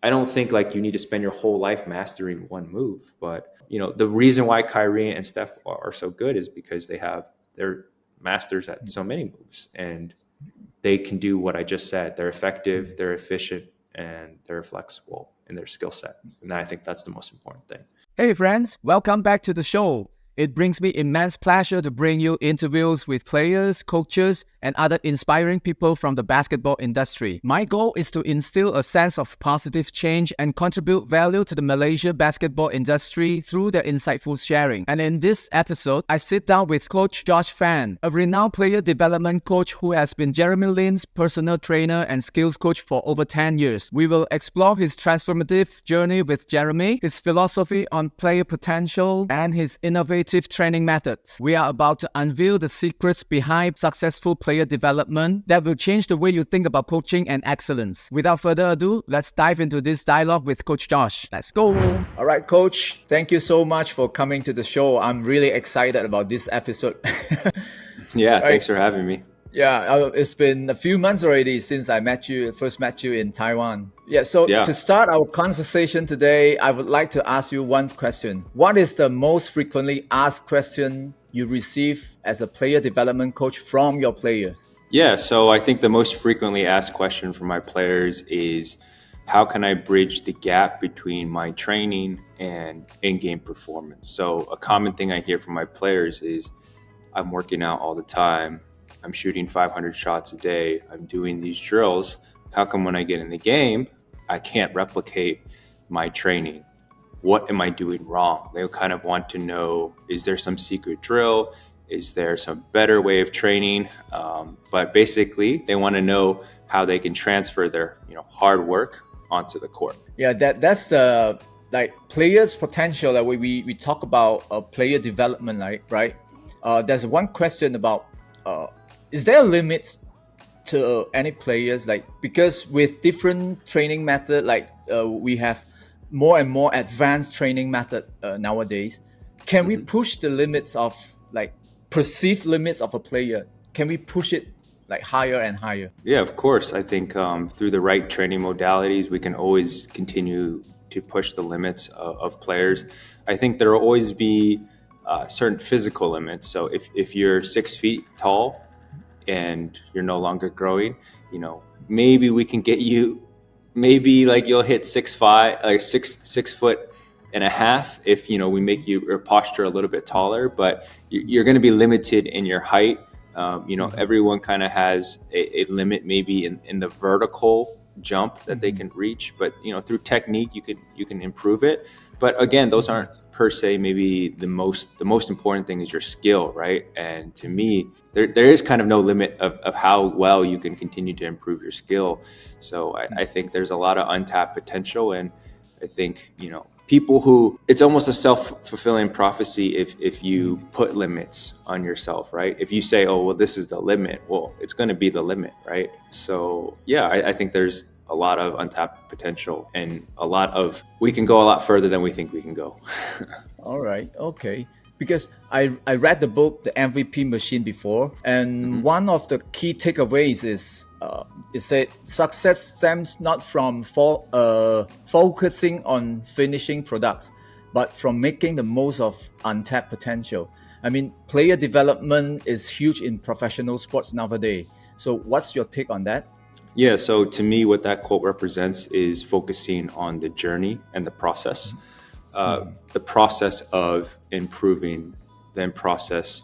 I don't think like you need to spend your whole life mastering one move, but the reason why Kyrie and Steph are so good is because they're masters at so many moves, and they can do what I just said. They're effective, they're efficient, and they're flexible in their skill set. And I think that's the most important thing. Hey friends, welcome back to the show. It brings me immense pleasure to bring you interviews with players, coaches, and other inspiring people from the basketball industry. My goal is to instill a sense of positive change and contribute value to the Malaysia basketball industry through their insightful sharing. And in this episode, I sit down with Coach Josh Fan, a renowned player development coach who has been Jeremy Lin's personal trainer and skills coach for over 10 years. We will explore his transformative journey with Jeremy, his philosophy on player potential, and his innovative training methods. We are about to unveil the secrets behind successful player development that will change the way you think about coaching and excellence. Without further ado, let's dive into this dialogue with Coach Josh. Let's go. All right, Coach, thank you so much for coming to the show. I'm really excited about this episode. Yeah, thanks for having me. Yeah, it's been a few months already since I first met you in Taiwan. To start our conversation today, I would like to ask you one question. What is the most frequently asked question you receive as a player development coach from your players? Yeah, so I think the most frequently asked question from my players is, how can I bridge the gap between my training and in-game performance? So a common thing I hear from my players is, I'm working out all the time. I'm shooting 500 shots a day. I'm doing these drills. How come when I get in the game, I can't replicate my training? What am I doing wrong? They kind of want to know, is there some secret drill? Is there some better way of training? But basically, they want to know how they can transfer their hard work onto the court. Yeah, that's the players' potential that we talk about player development, right? There's one question about is there a limit to any players? Because with different training method, we have more and more advanced training method nowadays. Can we push the limits of perceived limits of a player? Can we push it higher and higher? Yeah, of course. I think through the right training modalities, we can always continue to push the limits of players. I think there will always be certain physical limits. So if you're 6 feet tall and you're no longer growing, maybe we can get you, you'll hit 6'5", 6 foot and a half if we make your posture a little bit taller, but you're going to be limited in your height. Everyone kind of has a limit maybe in the vertical jump that they can reach, but through technique you can improve it. But again, those aren't per se maybe the most important thing is your skill, right? And to me, there is kind of no limit of how well you can continue to improve your skill. So I think there's a lot of untapped potential, and I think people who, it's almost a self-fulfilling prophecy if you put limits on yourself, right? If you say, oh well, this is the limit, well, it's going to be the limit, right? So yeah, I think there's a lot of untapped potential, and we can go a lot further than we think we can go. All right, okay. Because I read the book, The MVP Machine, before, and one of the key takeaways is it said success stems not from focusing on finishing products, but from making the most of untapped potential. I mean, player development is huge in professional sports nowadays. So what's your take on that? Yeah, so to me, what that quote represents is focusing on the journey and the process. The process of improving, then process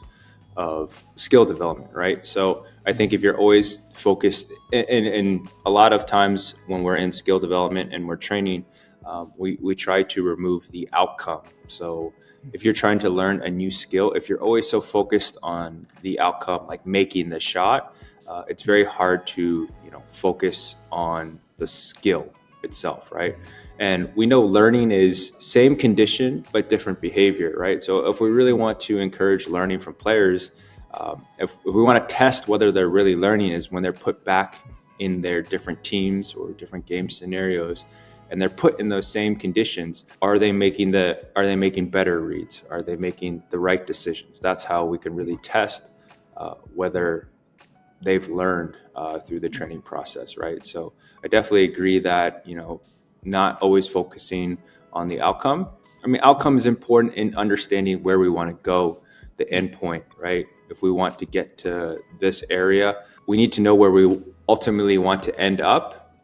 of skill development, right? So I think if you're always focused, and a lot of times when we're in skill development and we're training, we try to remove the outcome. So if you're trying to learn a new skill, if you're always so focused on the outcome, like making the shot, it's very hard to focus on the skill itself, right? And we know learning is same condition but different behavior, right? So if we really want to encourage learning from players, if we want to test whether they're really learning, is when they're put back in their different teams or different game scenarios, and they're put in those same conditions. Are they making better reads? Are they making the right decisions? That's how we can really test whether they've learned through the training process, right? So I definitely agree that not always focusing on the outcome. I mean, outcome is important in understanding where we want to go, the end point, right? If we want to get to this area, we need to know where we ultimately want to end up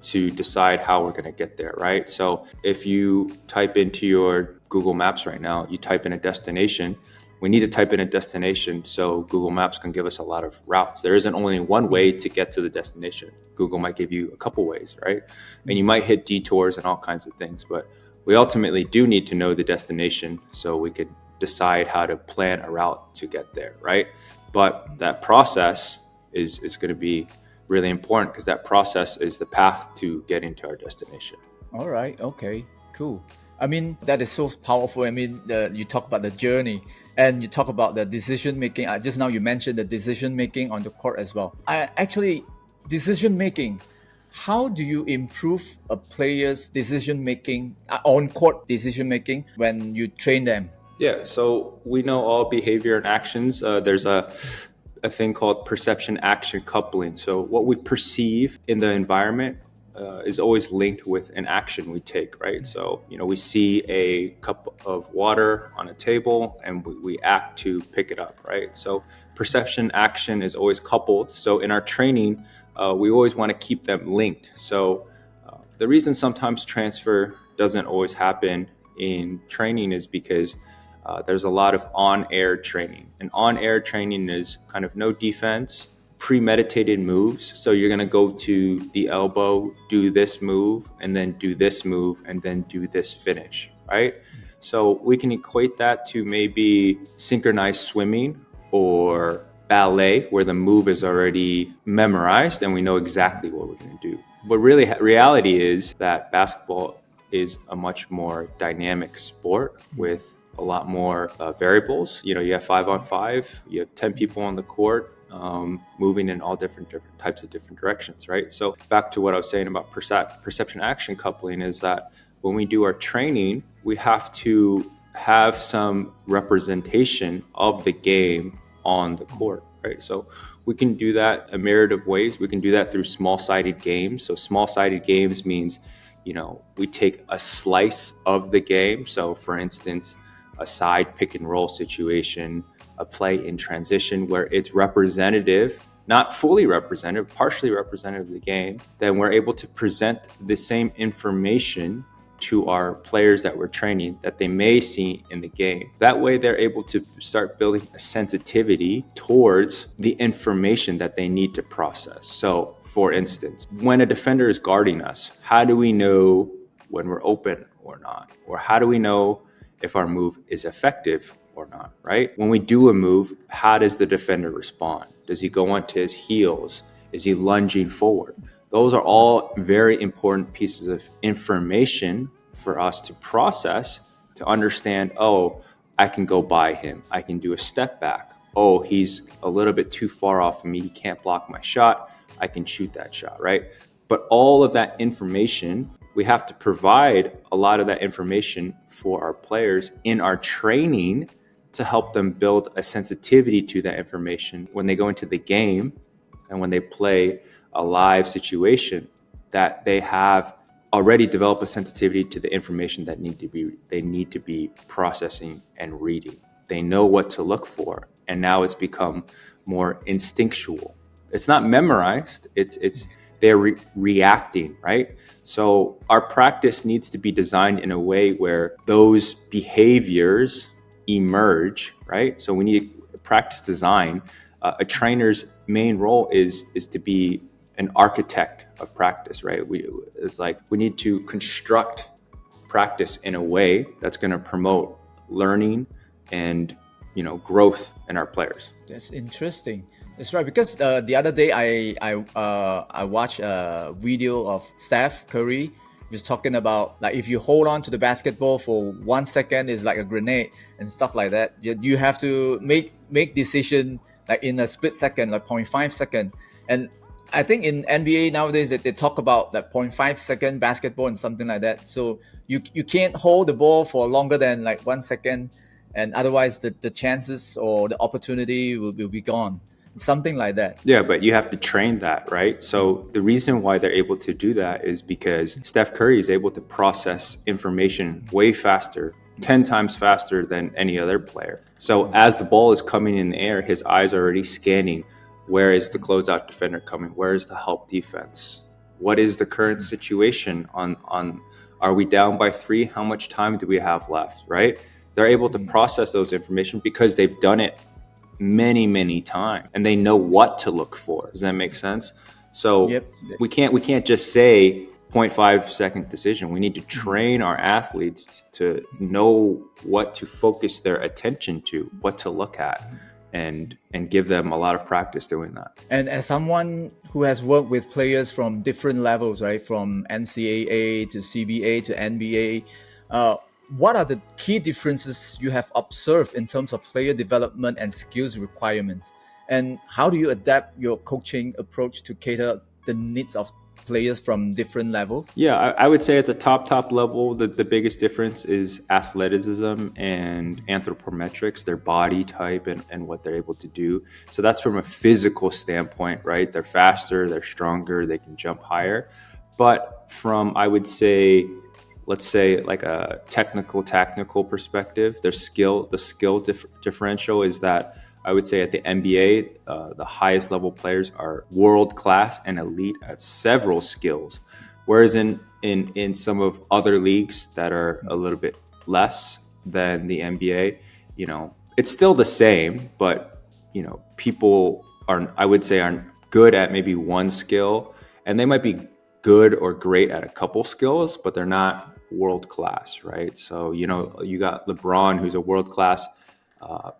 to decide how we're going to get there, right? So if you type into your Google Maps right now, you type in a destination, we need to type in a destination so Google Maps can give us a lot of routes. There isn't only one way to get to the destination. Google might give you a couple ways, right? And you might hit detours and all kinds of things, but we ultimately do need to know the destination so we could decide how to plan a route to get there, right? But that process is going to be really important because that process is the path to getting to our destination. All right. Okay, cool. I mean, that is so powerful. I mean, you talk about the journey and you talk about the decision making. Just now you mentioned the decision making on the court as well. Decision making, how do you improve a player's decision making, on court decision making when you train them? Yeah, so we know all behavior and actions. There's a thing called perception action coupling. So what we perceive in the environment is always linked with an action we take, right? So, we see a cup of water on a table and we act to pick it up, right? So perception action is always coupled. So in our training, we always want to keep them linked. So the reason sometimes transfer doesn't always happen in training is because there's a lot of on-air training. And on-air training is kind of no defense, premeditated moves. So you're going to go to the elbow, do this move, and then do this move, and then do this finish, right? So we can equate that to maybe synchronized swimming or ballet, where the move is already memorized and we know exactly what we're going to do. But really, reality is that basketball is a much more dynamic sport with a lot more variables. You have 5-on-5, you have 10 people on the court, moving in all different types of different directions, right? So back to what I was saying about perception action coupling is that when we do our training, we have to have some representation of the game on the court, right? So we can do that a myriad of ways. We can do that through small-sided games. So small-sided games means, we take a slice of the game. So for instance, a side pick and roll situation, a play in transition where it's representative, not fully representative, partially representative of the game, then we're able to present the same information to our players that we're training that they may see in the game. That way they're able to start building a sensitivity towards the information that they need to process. So for instance, when a defender is guarding us, how do we know when we're open or not? Or how do we know if our move is effective or not, right? When we do a move, how does the defender respond? Does he go onto his heels? Is he lunging forward? Those are all very important pieces of information for us to process, to understand, I can go by him. I can do a step back. He's a little bit too far off of me. He can't block my shot. I can shoot that shot, right? But all of that information, we have to provide a lot of that information for our players in our training to help them build a sensitivity to that information when they go into the game and when they play a live situation, that they have already developed a sensitivity to the information that they need to be processing and reading. They know what to look for, and now it's become more instinctual. It's not memorized, they're reacting, right? So our practice needs to be designed in a way where those behaviors emerge, right? So we need practice design. A trainer's main role is to be an architect of practice, right? We need to construct practice in a way that's going to promote learning and growth in our players. That's interesting. That's right, because the other day I watched a video of Steph Curry. He was talking about, like, if you hold on to the basketball for 1 second, it's like a grenade and stuff like that. You have to make decision like in a split second, like 0.5 second. And I think in NBA nowadays that they talk about that 0.5 second basketball and something like that. So you can't hold the ball for longer than like 1 second, and otherwise the chances or the opportunity will be gone. something like that. Yeah, but you have to train that, right? So the reason why they're able to do that is because Steph Curry is able to process information way faster, 10 times faster than any other player. So as the ball is coming in the air, his eyes are already scanning. Where is the closeout defender coming? Where is the help defense? What is the current situation on are we down by 3? How much time do we have left, right? They're able to process those information because they've done it many times and they know what to look for. Does that make sense? So we can't just say 0.5 second decision. We need to train our athletes to know what to focus their attention to, what to look at, and give them a lot of practice doing that. And as someone who has worked with players from different levels, right, from NCAA to CBA to NBA, what are the key differences you have observed in terms of player development and skills requirements? And how do you adapt your coaching approach to cater the needs of players from different levels? Yeah, I would say at the top level, the biggest difference is athleticism and anthropometrics, their body type and what they're able to do. So that's from a physical standpoint, right? They're faster, they're stronger, they can jump higher. But from, I would say, let's say like a tactical perspective, the skill differential is that I would say at the NBA, the highest level players are world class and elite at several skills. Whereas in some of other leagues that are a little bit less than the NBA, it's still the same, but, people I would say aren't good at maybe one skill, and they might be good or great at a couple skills, but they're not world class, right? So, you got LeBron, who's a world class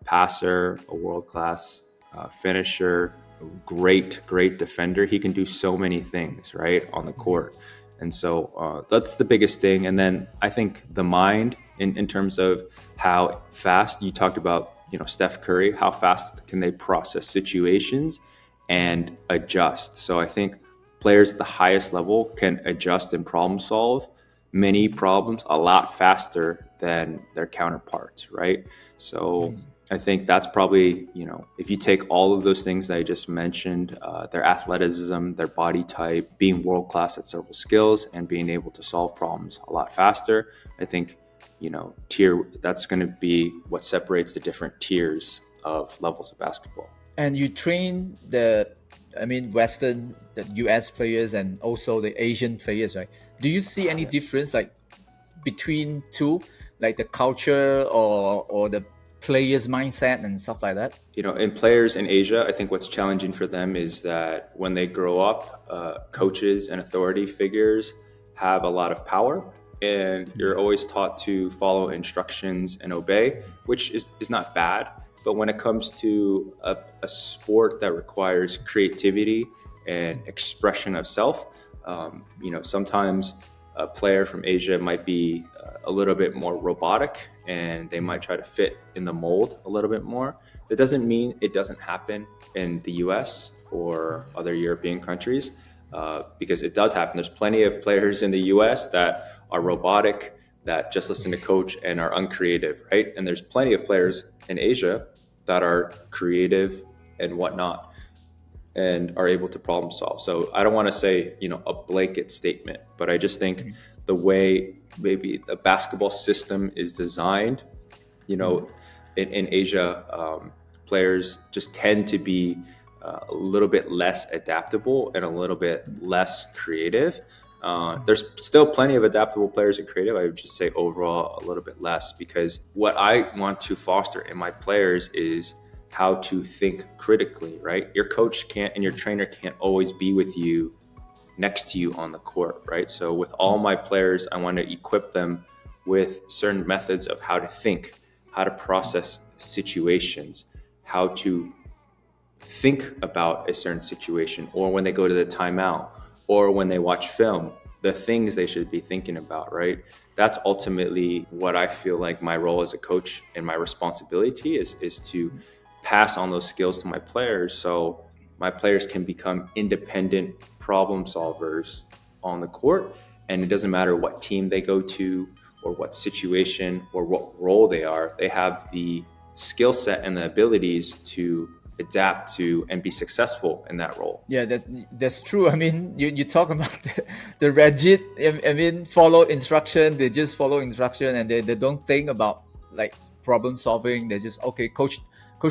passer, a world-class finisher, great defender. He can do so many things, right, on the court. And so that's the biggest thing. And then I think the mind in terms of how fast you talked about, Steph Curry, how fast can they process situations and adjust. So I think players at the highest level can adjust and problem solve many problems a lot faster than their counterparts, right? So I think that's probably, if you take all of those things that I just mentioned, their athleticism, their body type, being world-class at several skills and being able to solve problems a lot faster, I think, that's going to be what separates the different tiers of levels of basketball. And you train Western, the US players and also the Asian players, right? Do you see any difference like between two, like the culture or the players' mindset and stuff like that? In players in Asia, I think what's challenging for them is that when they grow up, coaches and authority figures have a lot of power, and you're always taught to follow instructions and obey, which is not bad. But when it comes to a sport that requires creativity and expression of self, sometimes a player from Asia might be a little bit more robotic and they might try to fit in the mold a little bit more. That doesn't mean it doesn't happen in the US or other European countries, because it does happen. There's plenty of players in the US that are robotic, that just listen to coach and are uncreative, right? And there's plenty of players in Asia that are creative and whatnot and are able to problem solve. So I don't want to say, a blanket statement, but I just think the way maybe the basketball system is designed, in Asia, players just tend to be a little bit less adaptable and a little bit less creative. There's still plenty of adaptable players and creative. I would just say overall a little bit less, because what I want to foster in my players is how to think critically, right? Your coach can't and your trainer can't always be with you, next to you on the court, right? So with all my players, I want to equip them with certain methods of how to think, how to process situations, how to think about a certain situation, or when they go to the timeout, or when they watch film, the things they should be thinking about, right? That's ultimately what I feel like my role as a coach and my responsibility is to pass on those skills to my players, so my players can become independent problem solvers on the court. And it doesn't matter what team they go to or what situation or what role they are, they have the skill set and the abilities to adapt to and be successful in that role. Yeah, that's true. I mean, you talk about the rigid, I mean, follow instruction. They just follow instruction and they don't think about like problem solving. They just, okay, coach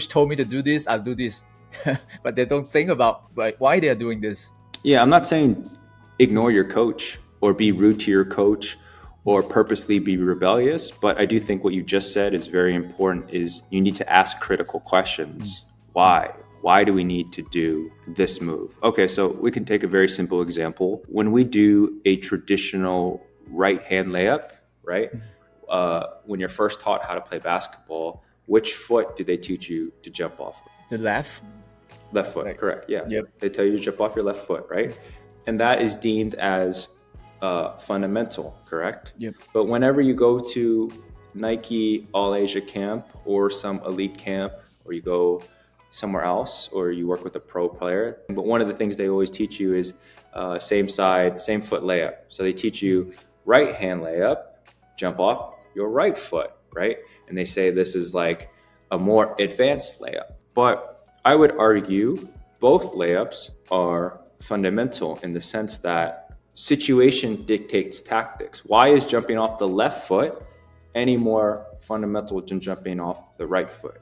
told me to do this, I'll do this. But they don't think about like why they're doing this. Yeah, I'm not saying ignore your coach or be rude to your coach or purposely be rebellious, but I do think what you just said is very important, is you need to ask critical questions. Why? Why do we need to do this move? Okay, so we can take a very simple example. When we do a traditional right hand layup, right? When you're first taught how to play basketball, which foot do they teach you to jump off of? The left foot, right. Correct. Yeah. Yep. They tell you to jump off your left foot, right? And that is deemed as fundamental, correct? Yep. But whenever you go to Nike All Asia camp or some elite camp, or you go somewhere else, or you work with a pro player, but one of the things they always teach you is same side, same foot layup. So they teach you right hand layup, jump off your right foot, right? And they say this is like a more advanced layup. But I would argue both layups are fundamental in the sense that situation dictates tactics. Why is jumping off the left foot any more fundamental than jumping off the right foot?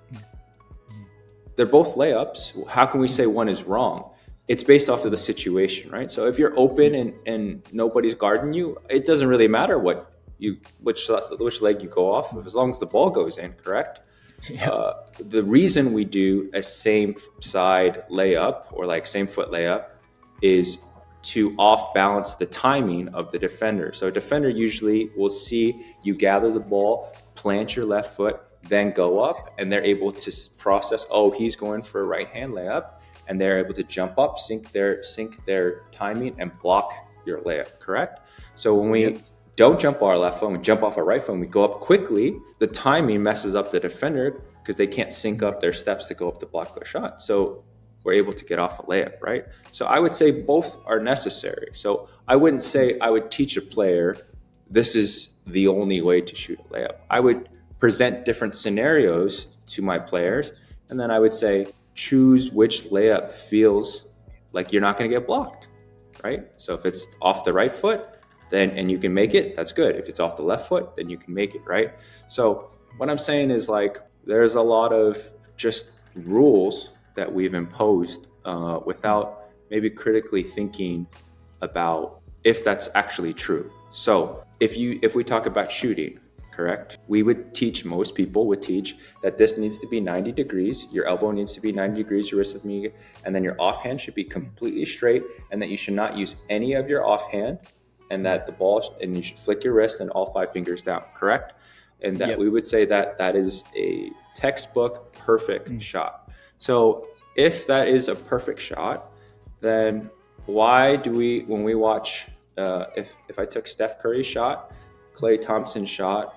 They're both layups. How can we say one is wrong? It's based off of the situation, right? So if you're open and nobody's guarding you, it doesn't really matter which leg you go off of, as long as the ball goes in, correct? Yeah. The reason we do a same side layup or like same foot layup is to off balance the timing of the defender. So a defender usually will see you gather the ball, plant your left foot, then go up, and they're able to process, oh, he's going for a right hand layup, and they're able to jump up, sync their timing and block your layup, correct? So when we don't jump our left foot, we jump off our right foot, and we go up quickly, the timing messes up the defender because they can't sync up their steps to go up to block their shot. So we're able to get off a layup, right? So I would say both are necessary. So I wouldn't say I would teach a player, this is the only way to shoot a layup. I would present different scenarios to my players, and then I would say, choose which layup feels like you're not going to get blocked, right? So if it's off the right foot, then and you can make it, that's good. If it's off the left foot, then you can make it, right? So what I'm saying is like there's a lot of just rules that we've imposed without maybe critically thinking about if that's actually true. So if we talk about shooting, correct? Most people would teach that this needs to be 90 degrees, your elbow needs to be 90 degrees, your wrist is me, and then your offhand should be completely straight, and that you should not use any of your offhand, and that the ball, and you should flick your wrist and all 5 fingers down, correct? And that we would say that is a textbook perfect shot. So if that is a perfect shot, then why do we, when we watch, if I took Steph Curry's shot, Klay Thompson's shot,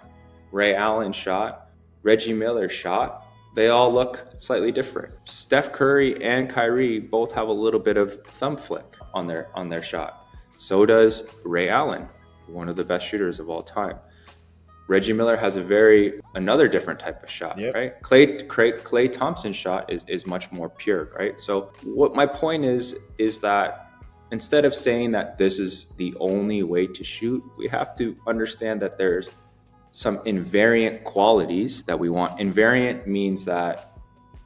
Ray Allen's shot, Reggie Miller's shot, they all look slightly different. Steph Curry and Kyrie both have a little bit of thumb flick on their shot. So does Ray Allen, one of the best shooters of all time. Reggie Miller has another different type of shot, right? Klay Thompson's shot is much more pure, right? So what my point is that instead of saying that this is the only way to shoot, we have to understand that there's some invariant qualities that we want. Invariant means that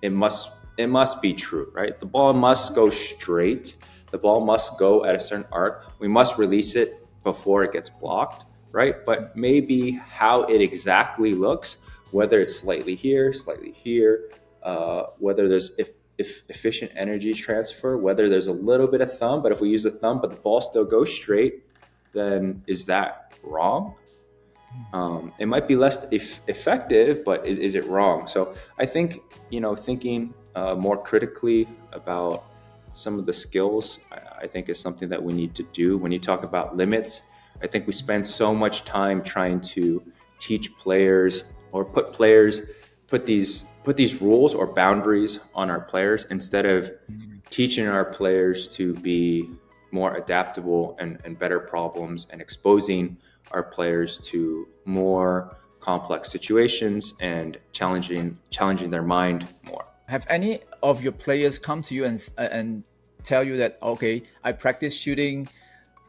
it must be true, right? The ball must go straight. The ball must go at a certain arc. We must release it before it gets blocked, right? But maybe how it exactly looks, whether it's slightly here, whether there's efficient energy transfer, whether there's a little bit of thumb, but if we use the thumb but the ball still goes straight, then is that wrong? It might be less effective, but is it wrong? So I think, thinking more critically about some of the skills, I think is something that we need to do. When you talk about limits, I think we spend so much time trying to teach players or put these rules or boundaries on our players instead of teaching our players to be more adaptable and better problems, and exposing our players to more complex situations and challenging their mind more. Have any of your players come to you and tell you that, okay, I practice shooting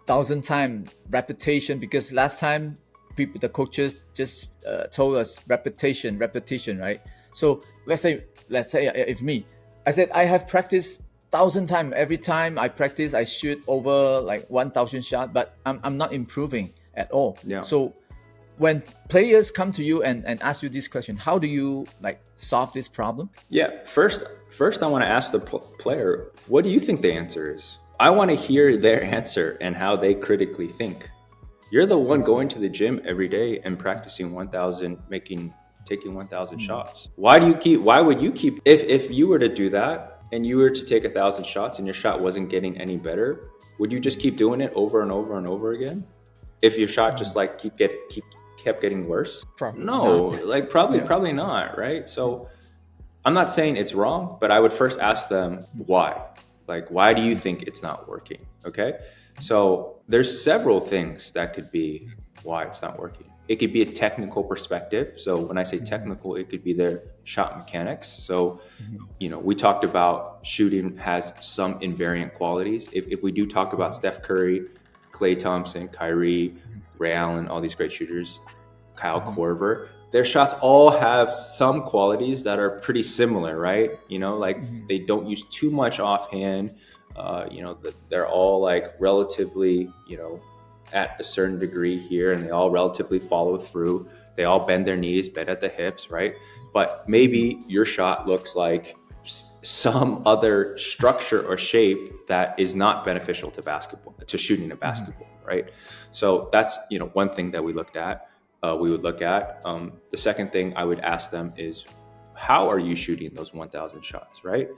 1,000 times repetition, because last time the coaches just told us repetition, right? So let's say if me, I said I have practiced 1,000 times. Every time I practice, I shoot over like 1,000 shots, but I'm not improving at all. Yeah. So when players come to you and ask you this question, how do you like solve this problem? Yeah, first I want to ask the player, what do you think the answer is? I want to hear their answer and how they critically think. You're the one going to the gym every day and practicing 1,000, taking 1,000 shots. Why would you keep, if you were to do that and you were to take 1,000 shots and your shot wasn't getting any better, would you just keep doing it over and over and over again? If your shot just like kept getting worse? Probably no, not. like probably not, right? So I'm not saying it's wrong, but I would first ask them why. Like, why do you think it's not working? Okay. So there's several things that could be why it's not working. It could be a technical perspective. So when I say technical, it could be their shot mechanics. So, we talked about shooting has some invariant qualities. If we do talk about Steph Curry, Klay Thompson, Kyrie, Ray Allen, all these great shooters, Kyle Korver, their shots all have some qualities that are pretty similar, right? They don't use too much offhand. They're all like relatively, at a certain degree here, and they all relatively follow through. They all bend their knees, bend at the hips, right? But maybe your shot looks like some other structure or shape that is not beneficial to shooting a basketball, right? So that's, one thing that we would look at. The second thing I would ask them is, how are you shooting those 1,000 shots, right?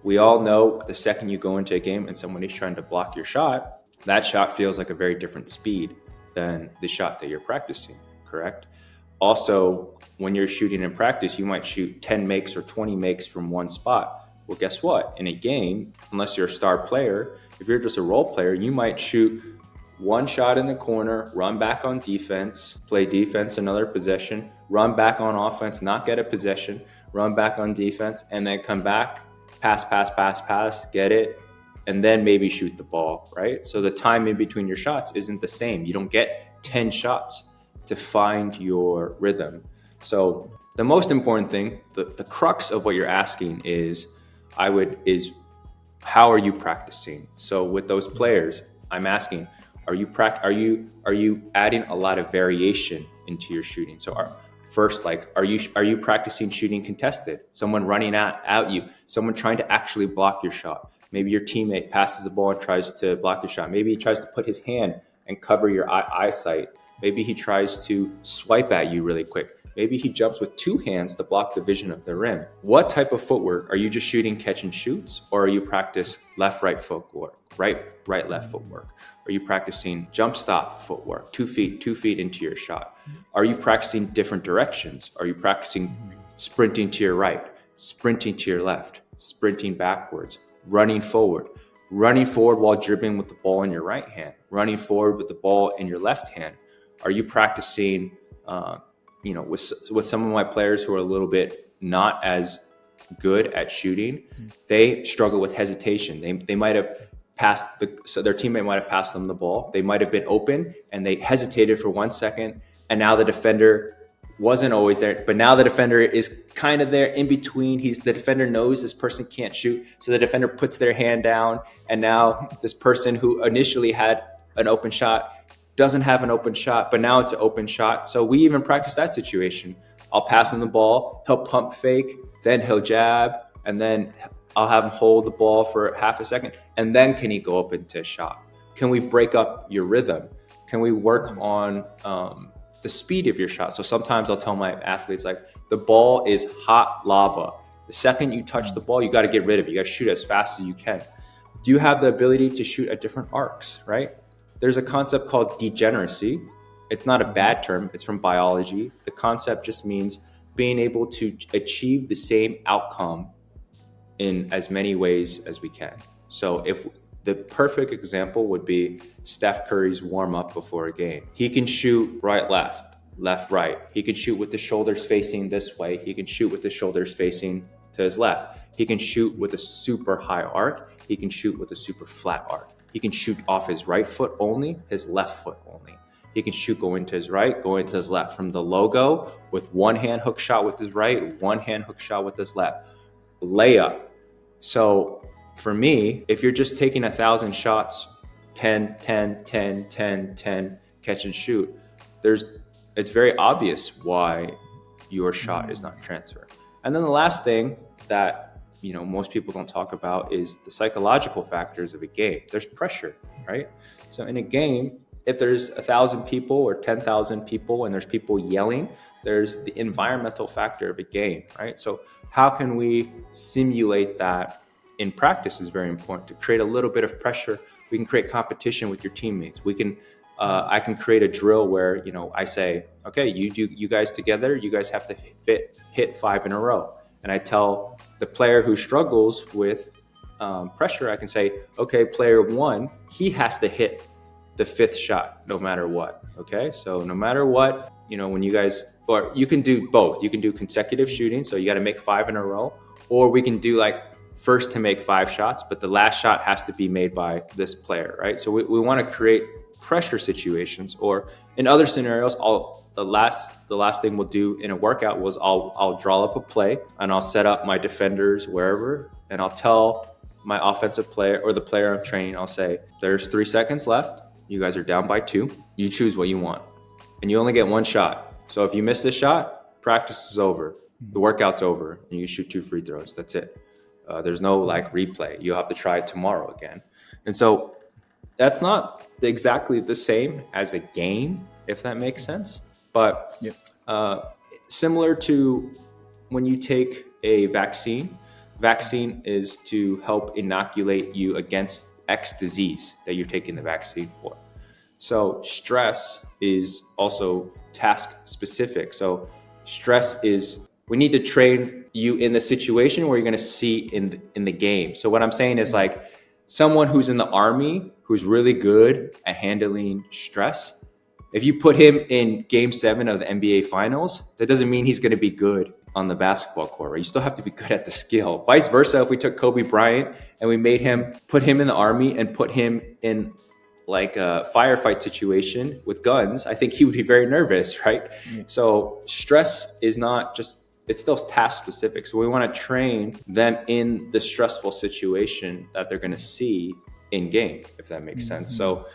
We all know the second you go into a game and someone is trying to block your shot, that shot feels like a very different speed than the shot that you're practicing, correct? Also, when you're shooting in practice, you might shoot 10 makes or 20 makes from one spot. Well, guess what? In a game, unless you're a star player, if you're just a role player, you might shoot one shot in the corner, run back on defense, play defense another possession, run back on offense, not get a possession, run back on defense, and then come back, pass, get it, and then maybe shoot the ball, right? So the time in between your shots isn't the same. You don't get 10 shots to find your rhythm. So the most important thing, the crux of what you're asking is how are you practicing? So with those players, I'm asking, are you adding a lot of variation into your shooting? So are you practicing shooting contested? Someone running at you, someone trying to actually block your shot. Maybe your teammate passes the ball and tries to block your shot. Maybe he tries to put his hand and cover your eyesight. Maybe he tries to swipe at you really quick. Maybe he jumps with two hands to block the vision of the rim. What type of footwork? Are you just shooting catch and shoots? Or are you practice left-right footwork, right-left footwork? Are you practicing jump stop footwork, 2 feet into your shot? Are you practicing different directions? Are you practicing sprinting to your right, sprinting to your left, sprinting backwards, running forward while dribbling with the ball in your right hand, running forward with the ball in your left hand? Are you practicing, with some of my players who are a little bit not as good at shooting, they struggle with hesitation. They might have so their teammate might have passed them the ball. They might have been open and they hesitated for 1 second, and now the defender wasn't always there, but now the defender is kind of there in between. The defender knows this person can't shoot, so the defender puts their hand down, and now this person who initially had an open shot doesn't have an open shot, but now it's an open shot. So we even practice that situation. I'll pass him the ball, he'll pump fake, then he'll jab, and then I'll have him hold the ball for half a second, and then can he go up into a shot? Can we break up your rhythm? Can we work on the speed of your shot? So sometimes I'll tell my athletes, like, the ball is hot lava. The second you touch the ball, you got to get rid of it. You got to shoot as fast as you can. Do you have the ability to shoot at different arcs, right? There's a concept called degeneracy. It's not a bad term. It's from biology. The concept just means being able to achieve the same outcome in as many ways as we can. So if the perfect example would be Steph Curry's warm up before a game. He can shoot right, left, right. He can shoot with the shoulders facing this way. He can shoot with the shoulders facing to his left. He can shoot with a super high arc. He can shoot with a super flat arc. He can shoot off his right foot only, his left foot only. He can shoot go into his right, go into his left. From the logo, with one hand hook shot with his right, one hand hook shot with his left. Layup. So for me, if you're just taking 1,000 shots, 10, 10, 10, 10, 10, catch and shoot, it's very obvious why your shot is not transferred. And then the last thing that most people don't talk about is the psychological factors of a game. There's pressure, right? So in a game, if there's 1,000 people or 10,000 people and there's people yelling, there's the environmental factor of a game, right? So how can we simulate that in practice is very important. To create a little bit of pressure, we can create competition with your teammates. I can create a drill where, I say, okay, you guys together, you guys have to hit 5 in a row. And I tell the player who struggles with pressure, I can say, okay, player 1, he has to hit the 5th shot no matter what. Okay, so no matter what, when you guys, or you can do both. You can do consecutive shooting, so you got to make 5 in a row, or we can do like first to make 5 shots, but the last shot has to be made by this player, right? So we want to create pressure situations, or in other scenarios, the last thing we'll do in a workout was I'll draw up a play and I'll set up my defenders wherever, and I'll tell my offensive player or the player I'm training, I'll say, there's 3 seconds left. You guys are down by 2. You choose what you want, and you only get 1 shot. So if you miss this shot, practice is over. The workout's over, and you shoot 2 free throws. That's it. There's no replay. You'll have to try it tomorrow again. And so that's not exactly the same as a game, if that makes sense. But similar to when you take a vaccine is to help inoculate you against X disease that you're taking the vaccine for. So stress is also task specific. So stress is, we need to train you in the situation where you're going to see in the game. So what I'm saying is someone who's in the army, who's really good at handling stress, if you put him in game 7 of the NBA finals, that doesn't mean he's going to be good on the basketball court, right? You still have to be good at the skill. Vice versa, if we took Kobe Bryant and we put him in the army and put him in a firefight situation with guns, I think he would be very nervous, right? Yeah. So stress is not just, it's still task specific. So we want to train them in the stressful situation that they're going to see in game, if that makes sense. So,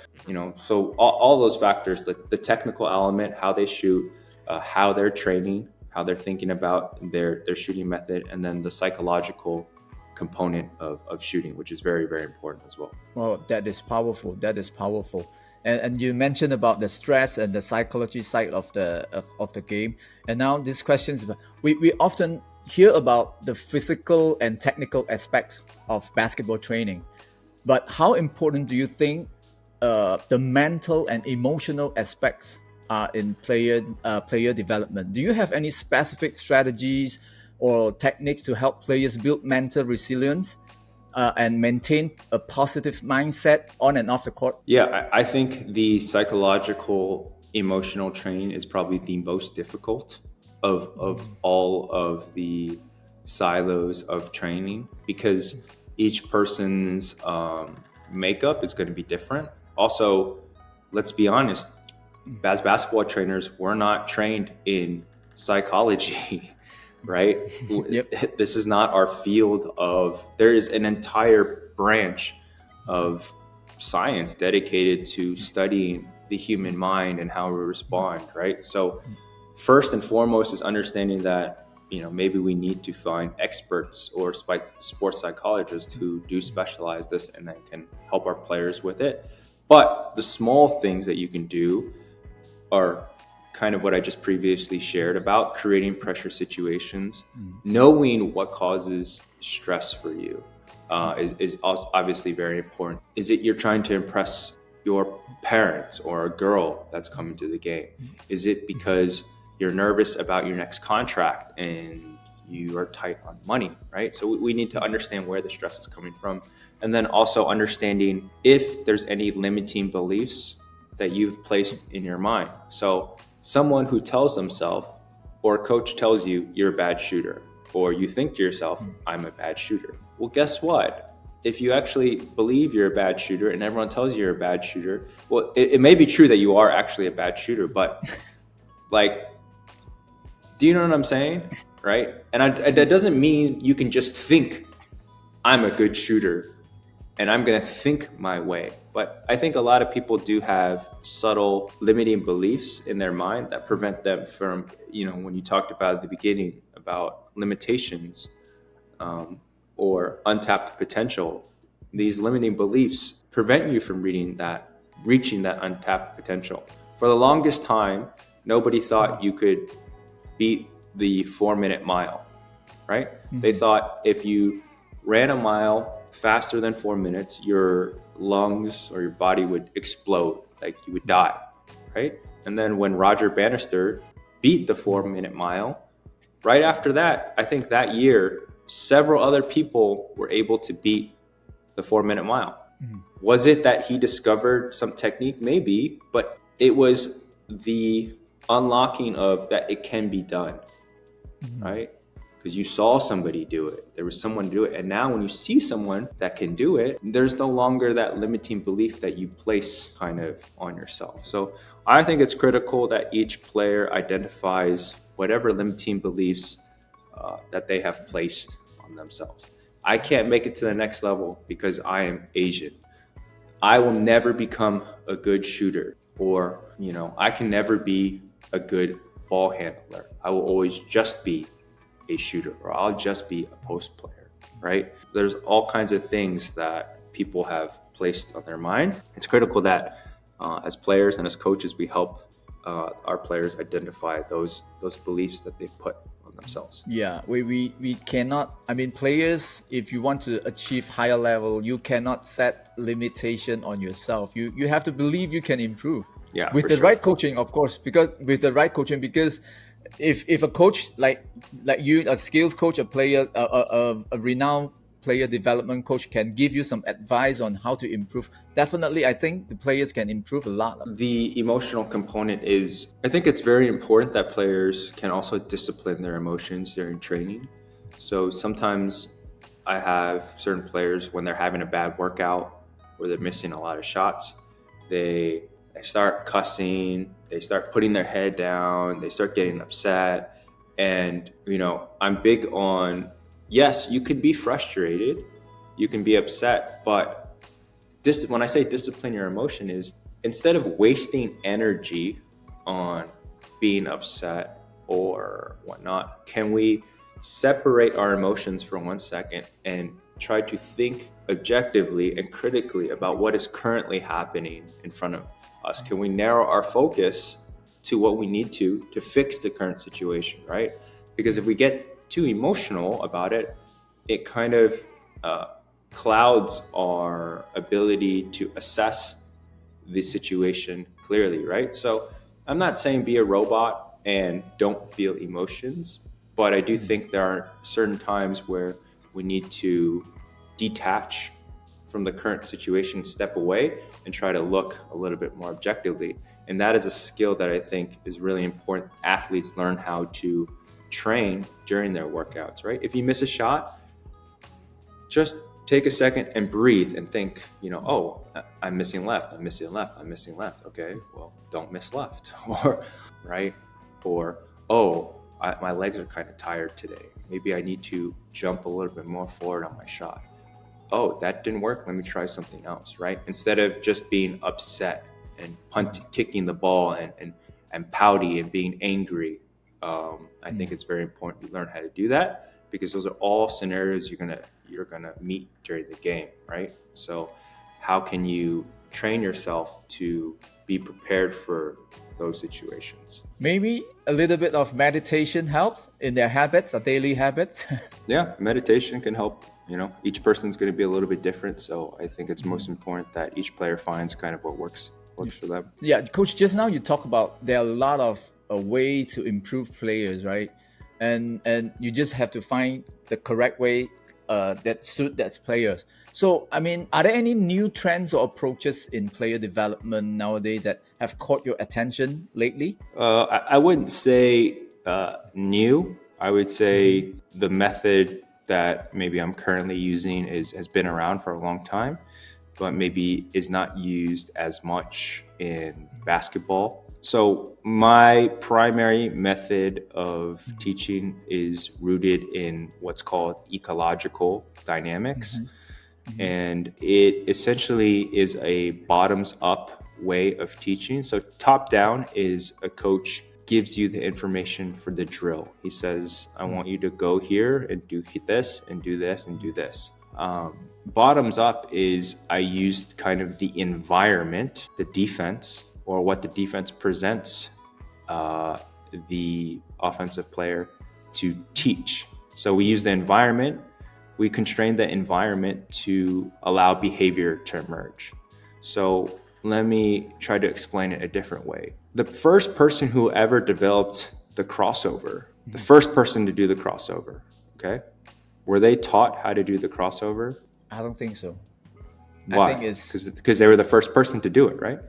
so all those factors, the technical element, how they shoot, how they're training, how they're thinking about their shooting method, and then the psychological component of shooting, which is very, very important as well. Well, that is powerful. And you mentioned about the stress and the psychology side of the game. And now this question is, we often hear about the physical and technical aspects of basketball training. But how important do you think the mental and emotional aspects are in player development? Do you have any specific strategies or techniques to help players build mental resilience and maintain a positive mindset on and off the court? Yeah, I think the psychological, emotional training is probably the most difficult of all of the silos of training, because each person's makeup is going to be different. Also, let's be honest, as basketball trainers, we're not trained in psychology, right? Yep. This is not our field there is an entire branch of science dedicated to studying the human mind and how we respond, right? So first and foremost is understanding that maybe we need to find experts or sports psychologists who do specialize this and then can help our players with it. But the small things that you can do are kind of what I just previously shared about creating pressure situations. Knowing what causes stress for you is also obviously very important. Is it you're trying to impress your parents or a girl that's coming to the game? Is it because you're nervous about your next contract and you are tight on money, right? So we need to understand where the stress is coming from. And then also understanding if there's any limiting beliefs that you've placed in your mind. So someone who tells themselves, or a coach tells you you're a bad shooter, or you think to yourself, I'm a bad shooter. Well, guess what? If you actually believe you're a bad shooter and everyone tells you you're a bad shooter, well, it may be true that you are actually a bad shooter, but like, do you know what I'm saying? Right? And that doesn't mean you can just think I'm a good shooter and I'm going to think my way. But I think a lot of people do have subtle limiting beliefs in their mind that prevent them from, when you talked about at the beginning about limitations or untapped potential, these limiting beliefs prevent you from reaching that untapped potential. For the longest time, nobody thought you could beat the 4-minute mile, right? Mm-hmm. They thought if you ran a mile faster than 4 minutes, your lungs or your body would explode, like you would die, right? And then when Roger Bannister beat the 4-minute mile, right after that, I think that year, several other people were able to beat the 4-minute mile. Mm-hmm. Was it that he discovered some technique? Maybe, but it was the unlocking of that it can be done, mm-hmm. right? Because you saw somebody do it. There was someone to do it. And now when you see someone that can do it, there's no longer that limiting belief that you place kind of on yourself. So I think it's critical that each player identifies whatever limiting beliefs that they have placed on themselves. I can't make it to the next level because I am Asian. I will never become a good shooter, or, I can never be a good ball handler. I will always just be a shooter, or I'll just be a post player, right? There's all kinds of things that people have placed on their mind. It's critical that as players and as coaches, we help our players identify those beliefs that they've put on themselves. Yeah, we cannot, players, if you want to achieve higher level, you cannot set limitation on yourself. You have to believe you can improve. Yeah, with the right coaching, of course, because if a coach like you, a skills coach, a player, a renowned player development coach can give you some advice on how to improve, definitely I think the players can improve a lot. The emotional component is, I think it's very important that players can also discipline their emotions during training. So sometimes I have certain players, when they're having a bad workout or they're missing a lot of shots, they start cussing, they start putting their head down, they start getting upset. And, I'm big on, yes, you can be frustrated, you can be upset, but when I say discipline your emotion is, instead of wasting energy on being upset or whatnot, can we separate our emotions for 1 second and try to think objectively and critically about what is currently happening in front of us? Can we narrow our focus to what we need to fix the current situation, right? Because if we get too emotional about it, it kind of clouds our ability to assess the situation clearly, right? So I'm not saying be a robot and don't feel emotions, but I do think there are certain times where we need to detach from the current situation, step away and try to look a little bit more objectively. And that is a skill that I think is really important. Athletes learn how to train during their workouts, right? If you miss a shot, just take a second and breathe and think, oh, I'm missing left. Okay, well, don't miss left. Or, right? Or, my legs are kind of tired today. Maybe I need to jump a little bit more forward on my shot. Oh, that didn't work. Let me try something else, right? Instead of just being upset and kicking the ball and pouty and being angry. I think it's very important you learn how to do that, because those are all scenarios you're gonna meet during the game, right? So how can you train yourself to be prepared for those situations? Maybe a little bit of meditation helps in their habits, or daily habits. Yeah, meditation can help. Each person's going to be a little bit different. So I think it's most important that each player finds kind of what works for them. Yeah, Coach, just now you talk about there are a lot of way to improve players, right? And you just have to find the correct way that suit that players. So, are there any new trends or approaches in player development nowadays that have caught your attention lately? I wouldn't say new. I would say the method that maybe I'm currently using has been around for a long time, but maybe is not used as much in basketball. So my primary method of teaching is rooted in what's called ecological dynamics. And it essentially is a bottoms up way of teaching. So top down is a coach gives you the information for the drill. He says, I want you to go here and do this and do this and do this. Bottoms up is I used kind of the environment, the defense, or what the defense presents the offensive player to teach. So we use the environment, we constrain the environment to allow behavior to emerge. So let me try to explain it a different way. The first person who ever developed the crossover, the first person to do the crossover, okay? Were they taught how to do the crossover? I don't think so. Why? I think it's because they were the first person to do it, right?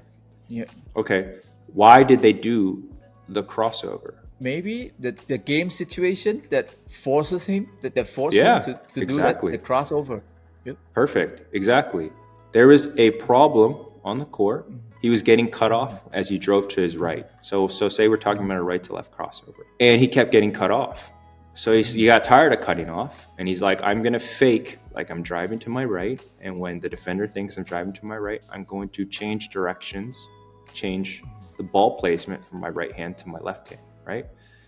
yeah. Okay. Why did they do the crossover? Maybe the game situation that forces him that forces Yeah, him to exactly. do the crossover. Yep. Perfect. Exactly. There was a problem on the court. He was getting cut off as he drove to his right. So say we're talking about a right to left crossover. And he kept getting cut off. So he got tired of cutting off. And he's like, I'm going to fake like I'm driving to my right. And when the defender thinks I'm driving to my right, I'm going to change directions, change the ball placement from my right hand to my left hand, right?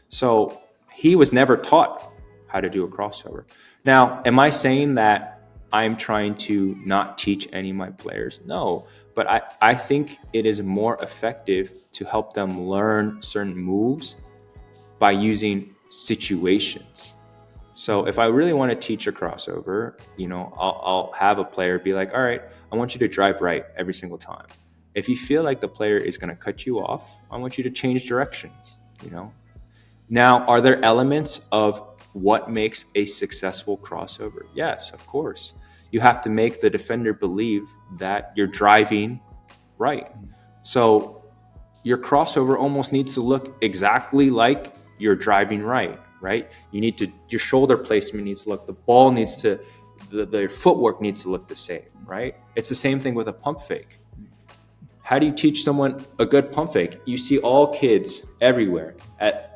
So he was never taught how to do a crossover. Now, am I saying that I'm trying to not teach any of my players? No, but I think it is more effective to help them learn certain moves by using situations. So if I really want to teach a crossover, I'll have a player be like, all right, I want you to drive right every single time. If you feel like the player is going to cut you off, I want you to change directions, Now, are there elements of what makes a successful crossover? Yes, of course. You have to make the defender believe that you're driving right. So your crossover almost needs to look exactly like you're driving right? Your shoulder placement needs to look, the ball needs to, the footwork needs to look the same, right? It's the same thing with a pump fake. How do you teach someone a good pump fake? You see all kids everywhere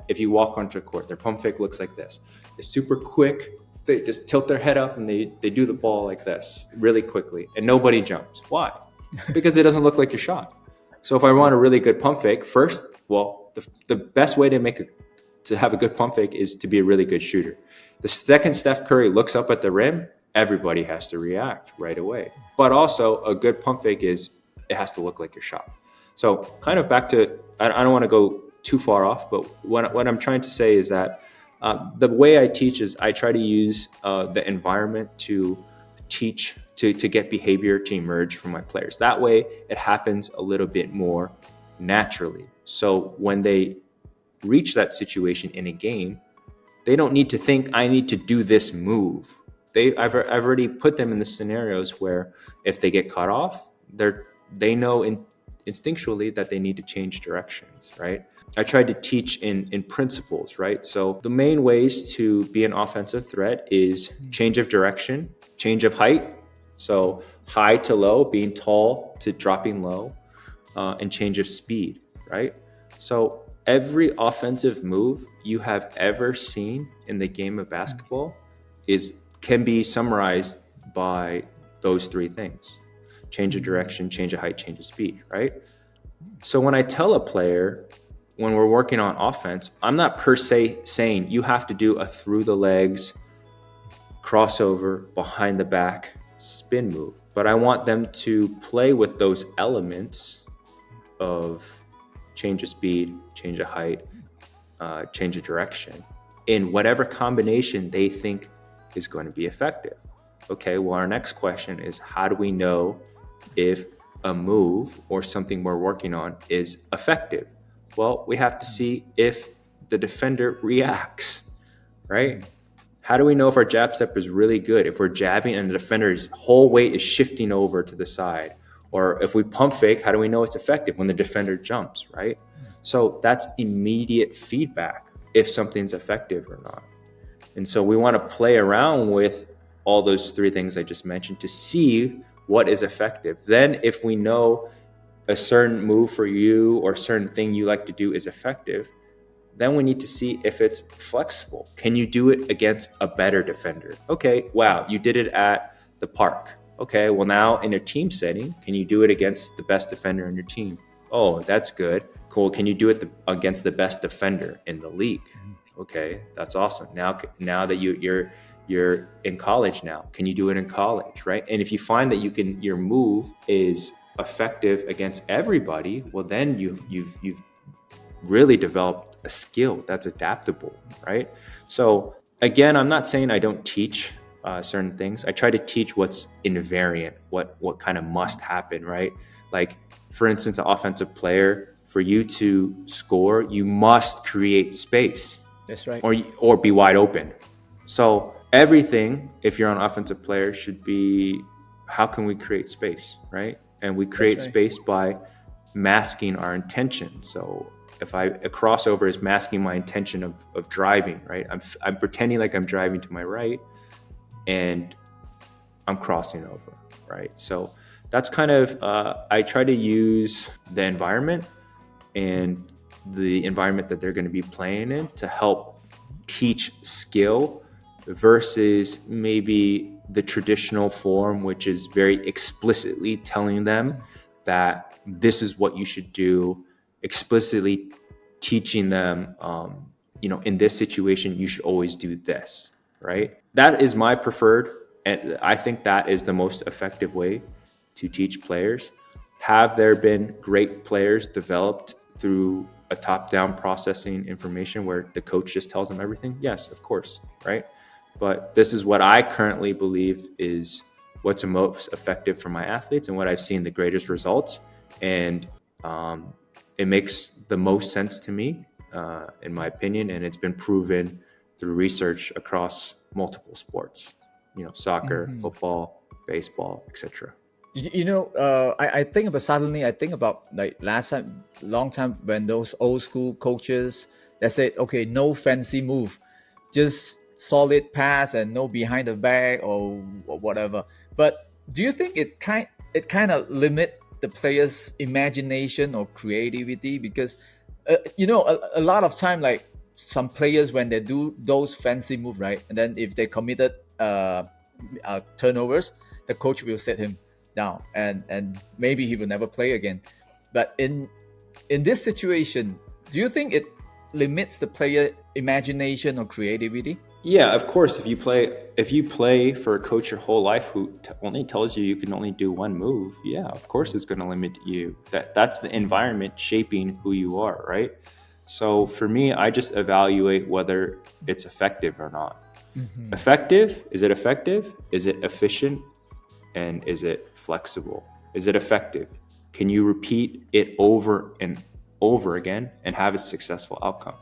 if you walk onto a court, their pump fake looks like this. It's super quick. They just tilt their head up and they do the ball like this really quickly and nobody jumps. Why? Because it doesn't look like your shot. So if I want a really good pump fake, first, the best way to have a good pump fake is to be a really good shooter. The second Steph Curry looks up at the rim, everybody has to react right away. But also a good pump fake it has to look like your shot. So kind of back to, I don't want to go too far off, but what I'm trying to say is that the way I teach is I try to use the environment to teach, to get behavior to emerge from my players. That way it happens a little bit more naturally. So when they reach that situation in a game, they don't need to think, I need to do this move. I've already put them in the scenarios where if they get cut off, they know instinctually that they need to change directions, right? I tried to teach in principles, right? So the main ways to be an offensive threat is change of direction, change of height. So high to low, being tall to dropping low, and change of speed, right? So every offensive move you have ever seen in the game of basketball can be summarized by those three things: change of direction, change of height, change of speed, right? So when I tell a player, when we're working on offense, I'm not per se saying you have to do a through the legs, crossover, behind the back, spin move. But I want them to play with those elements of change of speed, change of height, change of direction in whatever combination they think is going to be effective. Okay, well, our next question is, how do we know if a move or something we're working on is effective? Well, we have to see if the defender reacts, right? How do we know if our jab step is really good? If we're jabbing and the defender's whole weight is shifting over to the side, or if we pump fake, how do we know it's effective? When the defender jumps, right? So that's immediate feedback if something's effective or not. And so we want to play around with all those three things I just mentioned to see what is effective. Then if we know a certain move for you or certain thing you like to do is effective, then we need to see if it's flexible. Can you do it against a better defender? Okay, wow, you did it at the park. Okay, well now in a team setting, can you do it against the best defender on your team? Oh, that's good. Cool. Can you do it against the best defender in the league? Okay, that's awesome. Now that you're in college now, can you do it in college, right? And if you find that your move is effective against everybody, well then you've really developed a skill that's adaptable, right? So again, I'm not saying I don't teach certain things. I try to teach what's invariant, what kind of must happen, right? Like for instance, an offensive player, for you to score, you must create space. That's right. Or be wide open. So everything, if you're an offensive player, should be, how can we create space, right? And we create space by masking our intention. So if a crossover is masking my intention of driving, right? I'm pretending like I'm driving to my right and I'm crossing over, right? So that's kind of, I try to use the environment and the environment that they're going to be playing in to help teach skill versus maybe the traditional form, which is very explicitly telling them that this is what you should do, explicitly teaching them, in this situation, you should always do this, right? That is my preferred, and I think that is the most effective way to teach players. Have there been great players developed through a top-down processing information where the coach just tells them everything? Yes, of course, right? But this is what I currently believe is what's the most effective for my athletes and what I've seen the greatest results. And it makes the most sense to me, in my opinion, and it's been proven through research across multiple sports, soccer, football, baseball, etc. I think about like long time when those old school coaches that said, okay, no fancy move, just solid pass and no behind the back or whatever. But do you think it kind of limit the player's imagination or creativity? Because a lot of time, like some players, when they do those fancy moves, right, and then if they committed turnovers, the coach will set him down and maybe he will never play again. But in this situation, do you think it limits the player imagination or creativity? Yeah, of course. If you play for a coach your whole life who only tells you can only do one move, yeah, of course it's going to limit you. That's the environment shaping who you are, right? So for me, I just evaluate whether it's effective or not. Effective? Is it effective? Is it efficient? And is it flexible? Is it effective? Can you repeat it over and over again and have a successful outcome?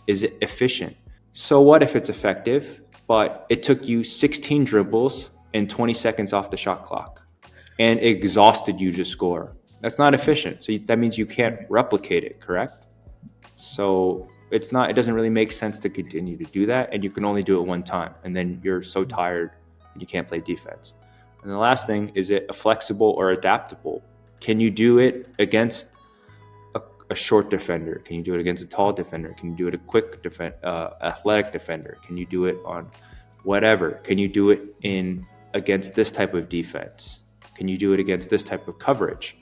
Is it efficient? So what if it's effective, but it took you 16 dribbles and 20 seconds off the shot clock and exhausted you to score? That's not efficient. So that means you can't replicate it, correct? So it doesn't really make sense to continue to do that. And you can only do it one time. And then you're so tired, you can't play defense. And the last thing, is it flexible or adaptable? Can you do it against a short defender? Can you do it against a tall defender? Can you do it a quick athletic defender? Can you do it on whatever? Can you do it against this type of defense? Can you do it against this type of coverage?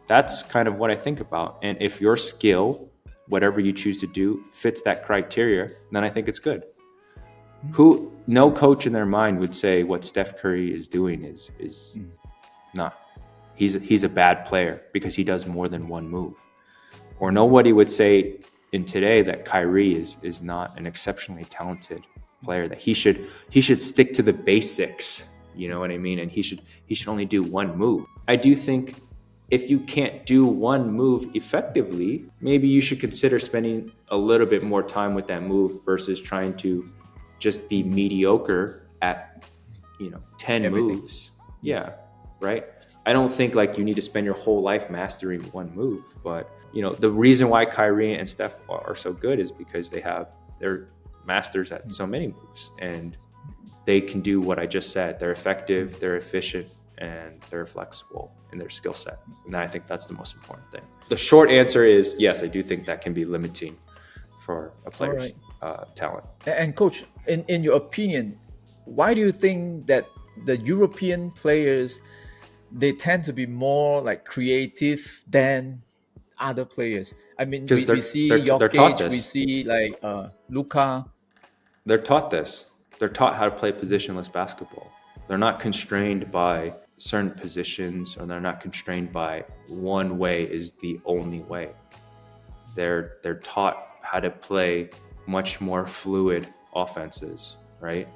That's kind of what I think about. And if your skill, whatever you choose to do, fits that criteria, then I think it's good. No coach in their mind would say what Steph Curry is doing is not. He's a bad player because he does more than one move. Or nobody would say in today that Kyrie is not an exceptionally talented player, that he should stick to the basics, you know what I mean? And he should only do one move. I do think if you can't do one move effectively, maybe you should consider spending a little bit more time with that move versus trying to just be mediocre at 10 moves. Yeah, right? I don't think like you need to spend your whole life mastering one move, but the reason why Kyrie and Steph are so good is because they're masters at so many moves, and they can do what I just said. They're effective, they're efficient, and they're flexible in their skill set. And I think that's the most important thing. The short answer is yes, I do think that can be limiting for a player's talent. And coach, in your opinion, why do you think that the European players, they tend to be more like creative than other players? I mean, we see Jokic, we see like Luka. They're taught this. They're taught how to play positionless basketball. They're not constrained by certain positions, or they're not constrained by one way is the only way. They're taught how to play much more fluid offenses, right?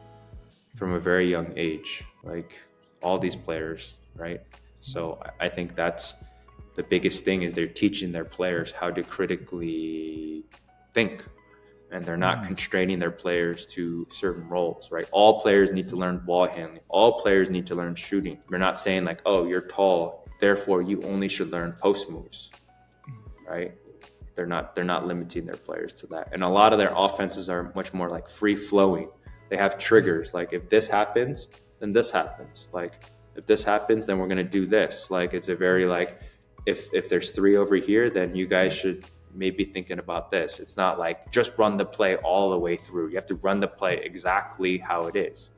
From a very young age, like all these players, right? So I think that's the biggest thing, is they're teaching their players how to critically think, and they're not constraining their players to certain roles, right? All players need to learn ball handling. All players need to learn shooting. They're not saying like, oh, you're tall, therefore you only should learn post moves, right? They're not limiting their players to that. And a lot of their offenses are much more like free flowing. They have triggers, like if this happens, then this happens. Like if this happens, then we're gonna do this. Like it's a very like, if there's 3 over here, then you guys should maybe thinking about this. It's not like just run the play all the way through. You have to run the play exactly how it is.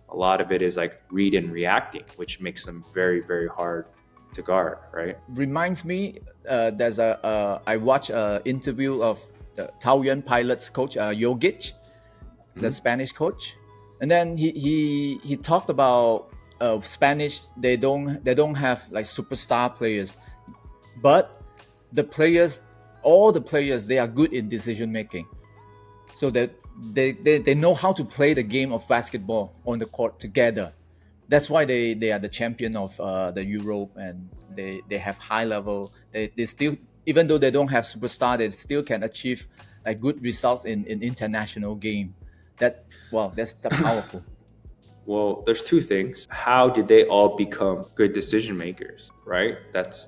A lot of it is like read and reacting, which makes them very, very hard to guard, right? Reminds me, I watched an interview of the Taoyuan Pilots coach, Jokic, the Spanish coach. And then he talked about Spanish, they don't have like superstar players, but all the players, they are good in decision making, so that they know how to play the game of basketball on the court together. That's why they are the champion of the Europe, and they have high level. They still, even though they don't have superstar, they still can achieve like good results in international game. That's powerful. Well, there's 2 things. How did they all become good decision makers, right? That's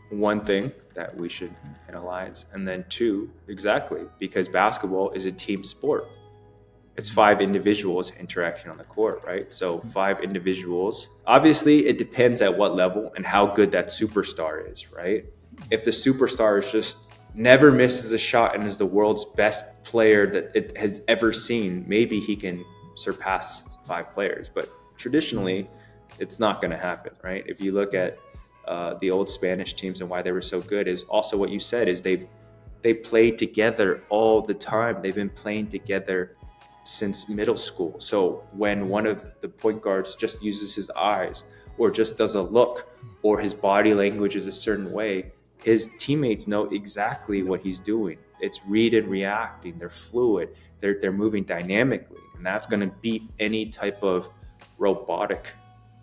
one thing that we should analyze. And then 2, exactly, because basketball is a team sport. It's 5 individuals interaction on the court, right? So 5 individuals. Obviously, it depends at what level and how good that superstar is, right? If the superstar is just never misses a shot and is the world's best player that it has ever seen, maybe he can surpass 5 players. But traditionally, it's not going to happen, right? If you look at the old Spanish teams and why they were so good, is also what you said, is they played together all the time. They've been playing together since middle school. So when one of the point guards just uses his eyes, or just does a look, or his body language is a certain way, his teammates know exactly what he's doing. It's read and reacting. They're fluid. They're moving dynamically, and that's going to beat any type of robotic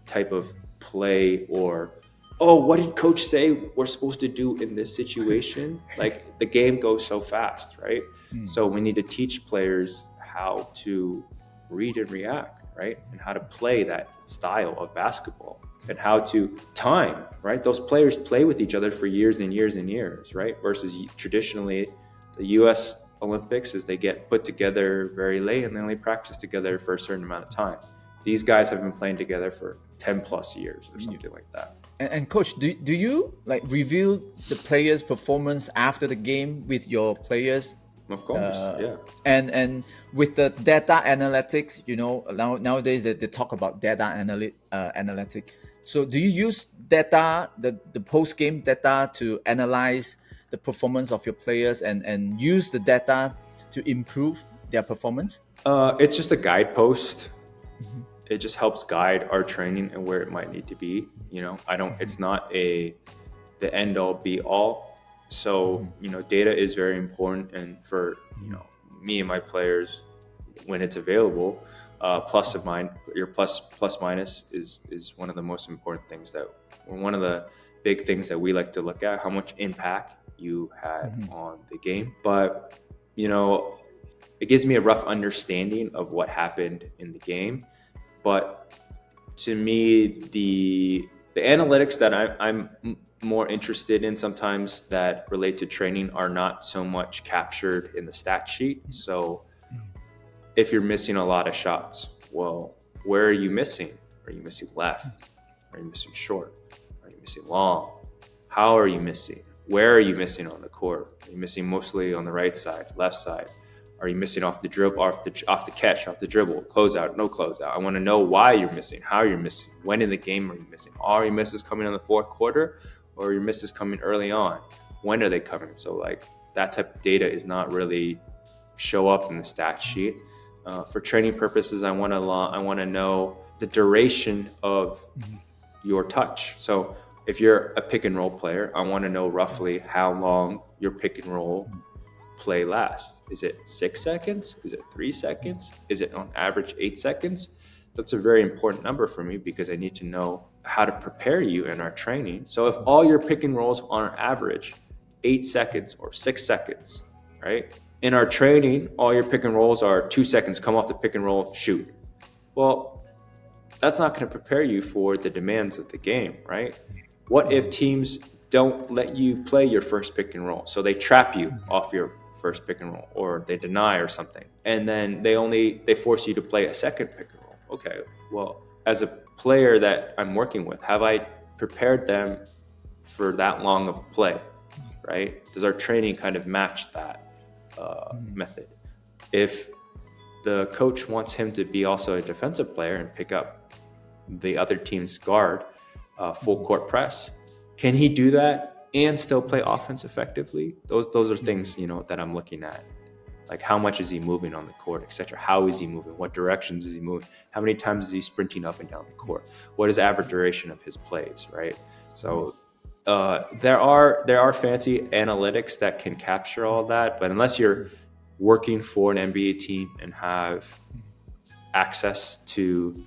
type of play, or, oh, what did coach say we're supposed to do in this situation? Like the game goes so fast, right? So we need to teach players how to read and react, right? And how to play that style of basketball, and how to time, right? Those players play with each other for years and years and years, right? Versus traditionally, the US Olympics is they get put together very late and they only practice together for a certain amount of time. These guys have been playing together for 10 plus years or something like that. And coach, do you like review the players' performance after the game with your players? Of course, yeah. And with the data analytics, nowadays they talk about data analytic. So do you use data, the post-game data, to analyze the performance of your players and use the data to improve their performance? It's just a guidepost. It just helps guide our training and where it might need to be. It's not the end all be all. So, data is very important, and for, me and my players, when it's available, plus minus is one of the most important things one of the big things that we like to look at, how much impact you had on the game. But, it gives me a rough understanding of what happened in the game. But to me, the analytics that I'm more interested in sometimes that relate to training are not so much captured in the stat sheet. So if you're missing a lot of shots, well, where are you missing? Are you missing left? Are you missing short? Are you missing long? How are you missing? Where are you missing on the court? Are you missing mostly on the right side, left side? Are you missing off the dribble, off the catch, off the dribble, closeout, no closeout? I want to know why you're missing, how you're missing, when in the game are you missing? Are your misses coming in the fourth quarter, or are your misses coming early on? When are they coming? So like that type of data is not really show up in the stat sheet. For training purposes, I want to know the duration of your touch. So if you're a pick and roll player, I want to know roughly how long your pick and roll play lasts. Is it 6 seconds? Is it 3 seconds? Is it on average 8 seconds? That's a very important number for me because I need to know how to prepare you in our training. So if all your pick and rolls are on average 8 seconds or 6 seconds, right? In our training, all your pick and rolls are 2 seconds, come off the pick and roll, shoot. Well, that's not going to prepare you for the demands of the game, right? What if teams don't let you play your first pick and roll? So they trap you off your first pick and roll, or they deny or something. And then they force you to play a second pick and roll. Okay, well, as a player that I'm working with, have I prepared them for that long of a play, right? Does our training kind of match that method? If the coach wants him to be also a defensive player and pick up the other team's guard, full court press, can he do that and still play offense effectively? Those are things, that I'm looking at. Like how much is he moving on the court, etc. How is he moving? What directions is he moving? How many times is he sprinting up and down the court? What is the average duration of his plays, right? So there are fancy analytics that can capture all that, but unless you're working for an NBA team and have access to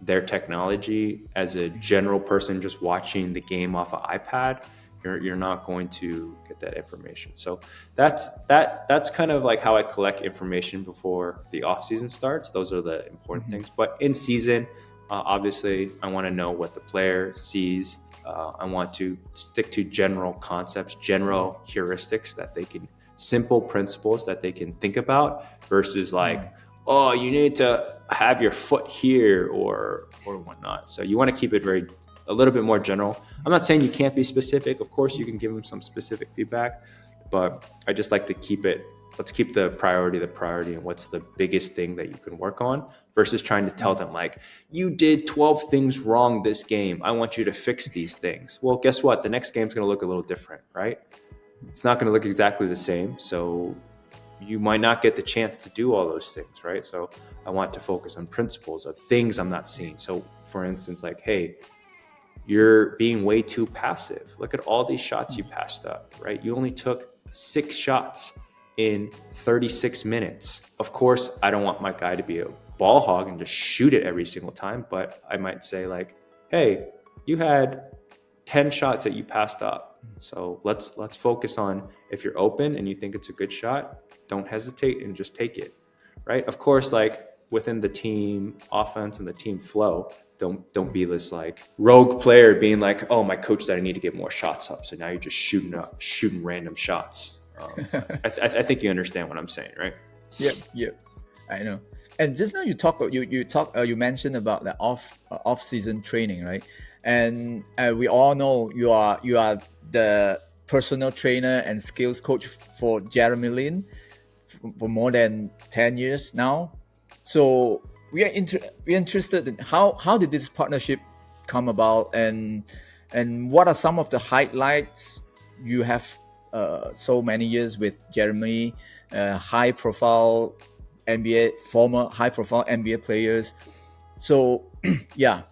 their technology as a general person just watching the game off an iPad, you're not going to get that information. So that's kind of like how I collect information before the off season starts. Those are the important things. But in season, obviously, I want to know what the player sees. I want to stick to general concepts, general heuristics simple principles that they can think about versus like, oh, you need to have your foot here or whatnot. So you want to keep it a little bit more general. I'm not saying you can't be specific. Of course, you can give them some specific feedback, but I just like to let's keep the priority and what's the biggest thing that you can work on versus trying to tell them like, you did 12 things wrong this game. I want you to fix these things. Well, guess what? The next game's going to look a little different, right? It's not going to look exactly the same. So you might not get the chance to do all those things, right? So I want to focus on principles of things I'm not seeing. So for instance, like, hey, you're being way too passive. Look at all these shots you passed up, right? You only took 6 shots in 36 minutes. Of course, I don't want my guy to be a ball hog and just shoot it every single time, but I might say like, hey, you had 10 shots that you passed up. So let's focus on, if you're open and you think it's a good shot, don't hesitate and just take it, right? Of course, like within the team offense and the team flow, don't be this like rogue player being like, oh, my coach said I need to get more shots up. So now you're just shooting random shots. I think you understand what I'm saying, right? Yeah, I know. And just now you mentioned about the off season training, right? And we all know you are the personal trainer and skills coach for Jeremy Lin for more than 10 years now. So we're interested in how did this partnership come about, and what are some of the highlights you have so many years with Jeremy, former high profile NBA players. So yeah,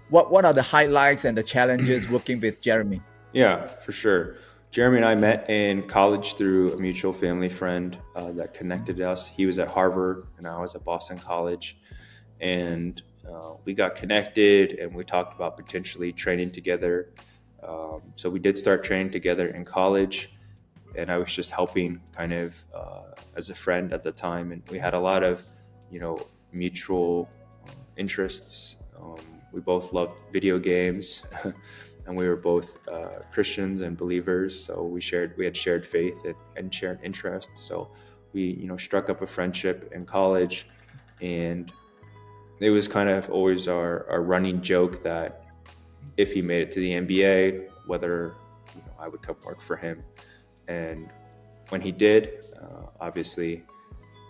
what are the highlights and the challenges working with Jeremy? Yeah, for sure. Jeremy and I met in college through a mutual family friend that connected us. He was at Harvard and I was at Boston College. And we got connected and we talked about potentially training together. So we did start training together in college, and I was just helping kind of as a friend at the time. And we had a lot of, mutual interests. We both loved video games and we were both Christians and believers. So we had shared faith and shared interests. So we, struck up a friendship in college. And it was kind of always our running joke that if he made it to the NBA, whether I would come work for him. And when he did, obviously,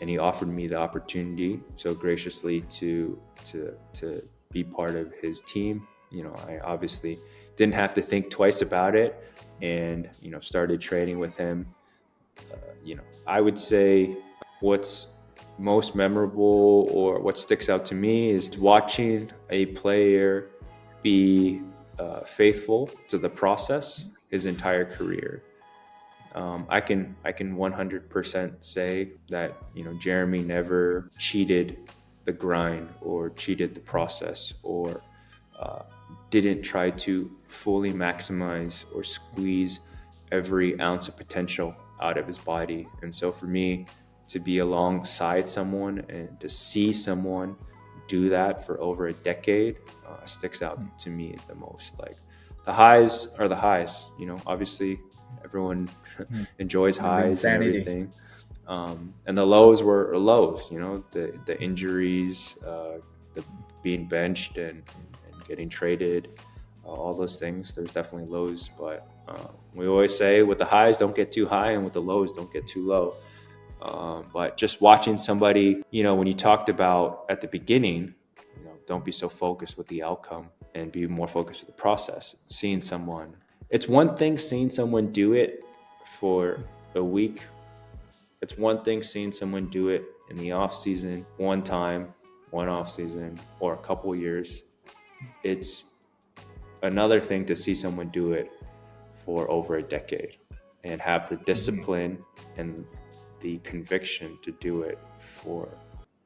and he offered me the opportunity so graciously to be part of his team, I obviously didn't have to think twice about it, and started training with him. I would say what's most memorable or what sticks out to me is watching a player be faithful to the process his entire career. I can 100% say that Jeremy never cheated the grind or cheated the process or didn't try to fully maximize or squeeze every ounce of potential out of his body. And so for me to be alongside someone and to see someone do that for over a decade sticks out to me the most. Like, the highs are the highs, obviously everyone enjoys highs and everything. And the lows were lows, the injuries, the being benched and getting traded, all those things. There's definitely lows, but we always say with the highs, don't get too high, and with the lows, don't get too low. But just watching somebody, when you talked about at the beginning, don't be so focused with the outcome and be more focused with the process. Seeing someone, it's one thing seeing someone do it for a week. It's one thing seeing someone do it in the off season, one time, one off season, or a couple years. It's another thing to see someone do it for over a decade and have the discipline and the conviction to do it for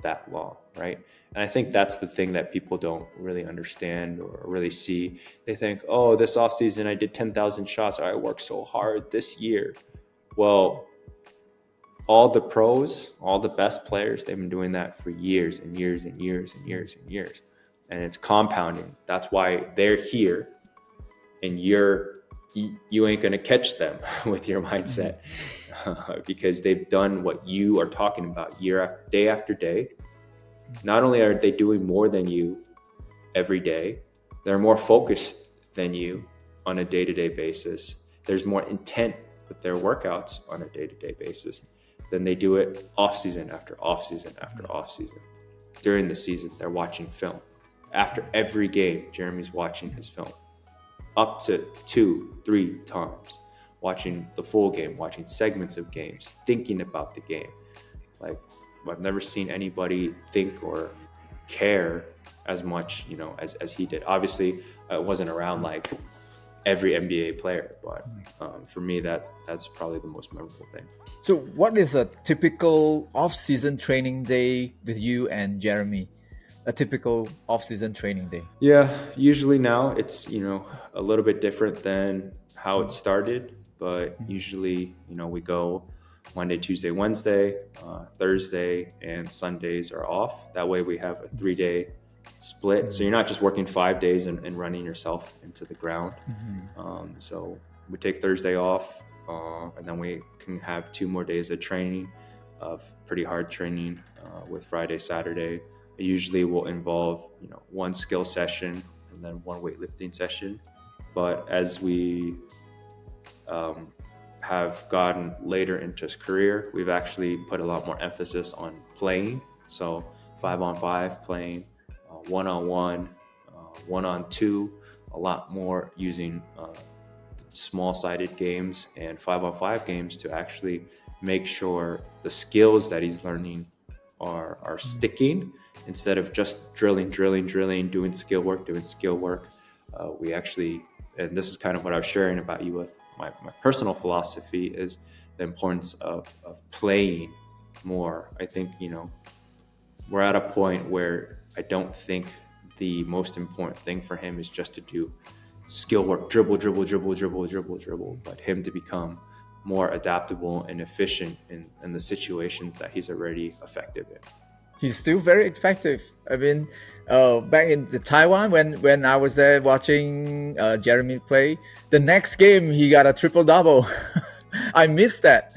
that long, right? And I think that's the thing that people don't really understand or really see. They think, oh, this offseason I did 10,000 shots, or I worked so hard this year. Well, all the pros, all the best players, they've been doing that for years and years and years and years and years. And it's compounding. That's why they're here, and you ain't gonna catch them with your mindset because they've done what you are talking about day after day. Not only are they doing more than you every day, they're more focused than you on a day-to-day basis. There's more intent with their workouts on a day-to-day basis than they do it off-season after off-season after off-season. During the season, they're watching film. After every game, Jeremy's watching his film up to 2-3 times, watching the full game, watching segments of games, thinking about the game. Like, I've never seen anybody think or care as much, as he did. Obviously, it wasn't around like every NBA player, but for me, that's probably the most memorable thing. So what is a typical off-season training day with you and Jeremy? A typical off-season training day? Yeah, usually now it's, a little bit different than how it started, but usually, we go Monday, Tuesday, Wednesday, Thursday, and Sundays are off. That way we have a 3-day split. So you're not just working 5 days and running yourself into the ground. So we take Thursday off, and then we can have 2 more days of training, of pretty hard training with Friday, Saturday. It usually will involve, 1 skill session and then 1 weightlifting session. But as we have gotten later into his career, we've actually put a lot more emphasis on playing. So 5-on-5 playing, 1-on-1, 1-on-2, a lot more using small-sided games and 5-on-5 games to actually make sure the skills that he's learning are sticking instead of just drilling, doing skill work. We actually, and this is kind of what I was sharing about you with my personal philosophy, is the importance of playing more. I think, we're at a point where I don't think the most important thing for him is just to do skill work, dribble, but him to become more adaptable and efficient in the situations that he's already effective in. He's still very effective. I mean, back in the Taiwan, when I was there watching Jeremy play, the next game he got a triple-double. I missed that.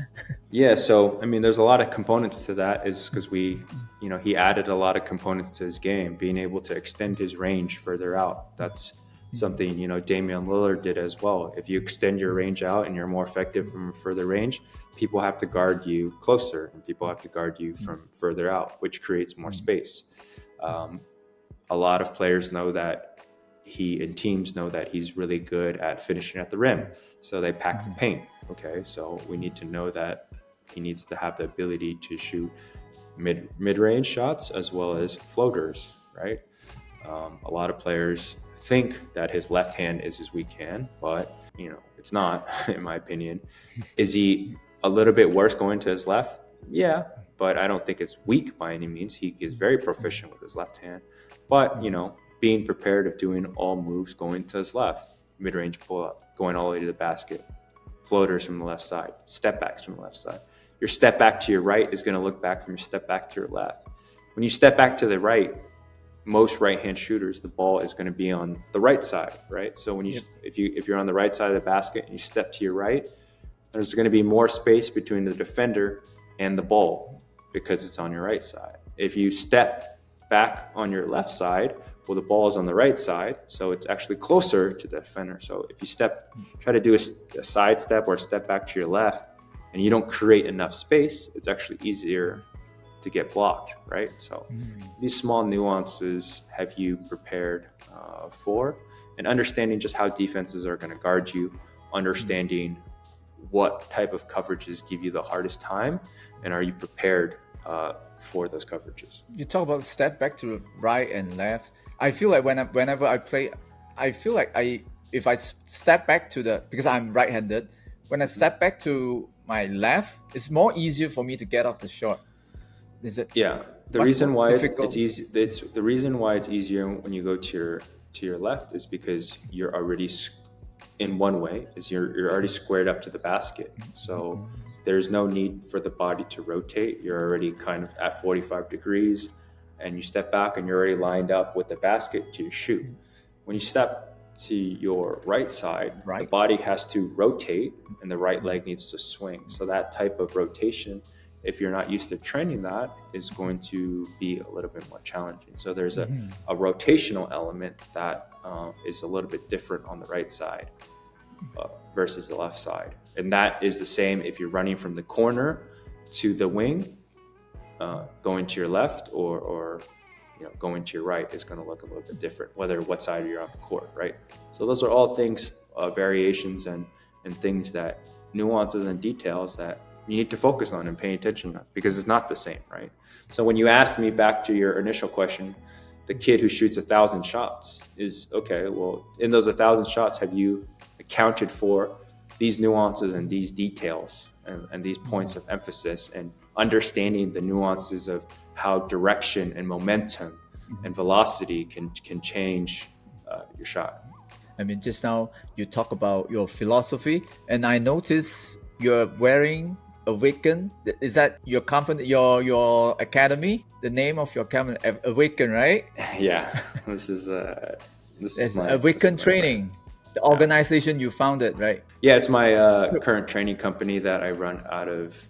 Yeah, so I mean, there's a lot of components to that. Is because he added a lot of components to his game, being able to extend his range further out. That's something Damian Lillard did as well. If you extend your range out and you're more effective from a further range, people have to guard you closer, and people have to guard you from further out, which creates more space. A lot of players know that teams know that he's really good at finishing at the rim, so they pack the paint. Okay, so we need to know that he needs to have the ability to shoot mid-range shots as well as floaters, right? A lot of players think that his left hand is his weak hand, but it's not, in my opinion. Is he a little bit worse going to his left? Yeah, but I don't think it's weak by any means. He is very proficient with his left hand, but being prepared of doing all moves going to his left, mid-range pull-up, going all the way to the basket, floaters from the left side, step backs from the left side. Your step back to your right is going to look back from your step back to your left. When you step back to the right, most right-hand shooters, the ball is going to be on the right side, right? So when if you're on the right side of the basket and you step to your right, there's going to be more space between the defender and the ball because it's on your right side. If you step back on your left side, well, the ball is on the right side, so it's actually closer to the defender. So if you try to do a side step or a step back to your left, and you don't create enough space, it's actually easier to get blocked, right? So these small nuances have you prepared for, and understanding just how defenses are going to guard you, understanding what type of coverages give you the hardest time, and are you prepared for those coverages. You talk about step back to the right and left. I feel like whenever I play, I feel like if I step back because I'm right-handed, when I step back to my left, it's more easier for me to get off the shot. Is it? Yeah. The reason why it's easy, the reason why it's easier when you go to your left is because you're already in one way is you're already squared up to the basket. So there's no need for the body to rotate. You're already kind of at 45 degrees, and you step back and you're already lined up with the basket to shoot. When you step to your right side, the body has to rotate and the right leg needs to swing. So that type of rotation, if you're not used to training that, is going to be a little bit more challenging. So there's a rotational element that is a little bit different on the right side versus the left side. And that is the same if you're running from the corner to the wing, going to your left or going to your right is going to look a little bit different, whether what side you're on the court, right? So those are all things, variations and things that nuances and details that you need to focus on and pay attention to, because it's not the same, right? So when you asked me back to your initial question, the kid who shoots 1,000 shots is, okay, well, in those 1,000 shots, have you accounted for these nuances and these details and these points of emphasis, and understanding the nuances of how direction and momentum and velocity can change your shot? I mean, just now you talk about your philosophy, and I notice you're wearing AWAKEN. Is that your company, your academy? The name of your academy, AWAKEN, right? Yeah, this is my AWAKEN Training, the organization you founded, right? Yeah, it's my current training company that I run out of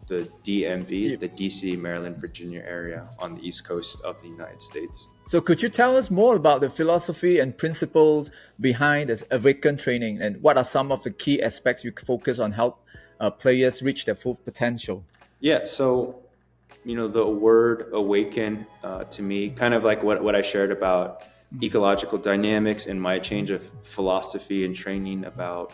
the DMV, the DC, Maryland, Virginia area on the East Coast of the United States. So could you tell us more about the philosophy and principles behind this AWAKEN Training, and what are some of the key aspects you focus on help players reach their full potential? Yeah, so the word awaken to me, kind of like what I shared about ecological dynamics and my change of philosophy and training about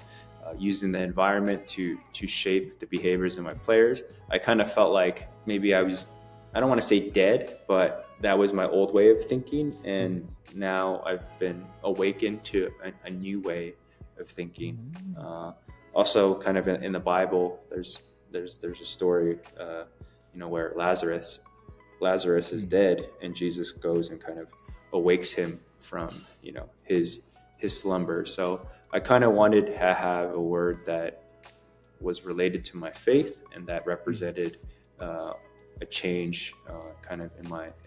using the environment to shape the behaviors of my players. I kind of felt like maybe I don't want to say dead, but that was my old way of thinking, and now I've been awakened to a new way of thinking. Also, kind of in the Bible, there's a story, where Lazarus is dead, and Jesus goes and kind of awakes him from, his slumber. So I kind of wanted to have a word that was related to my faith and that represented a change, kind of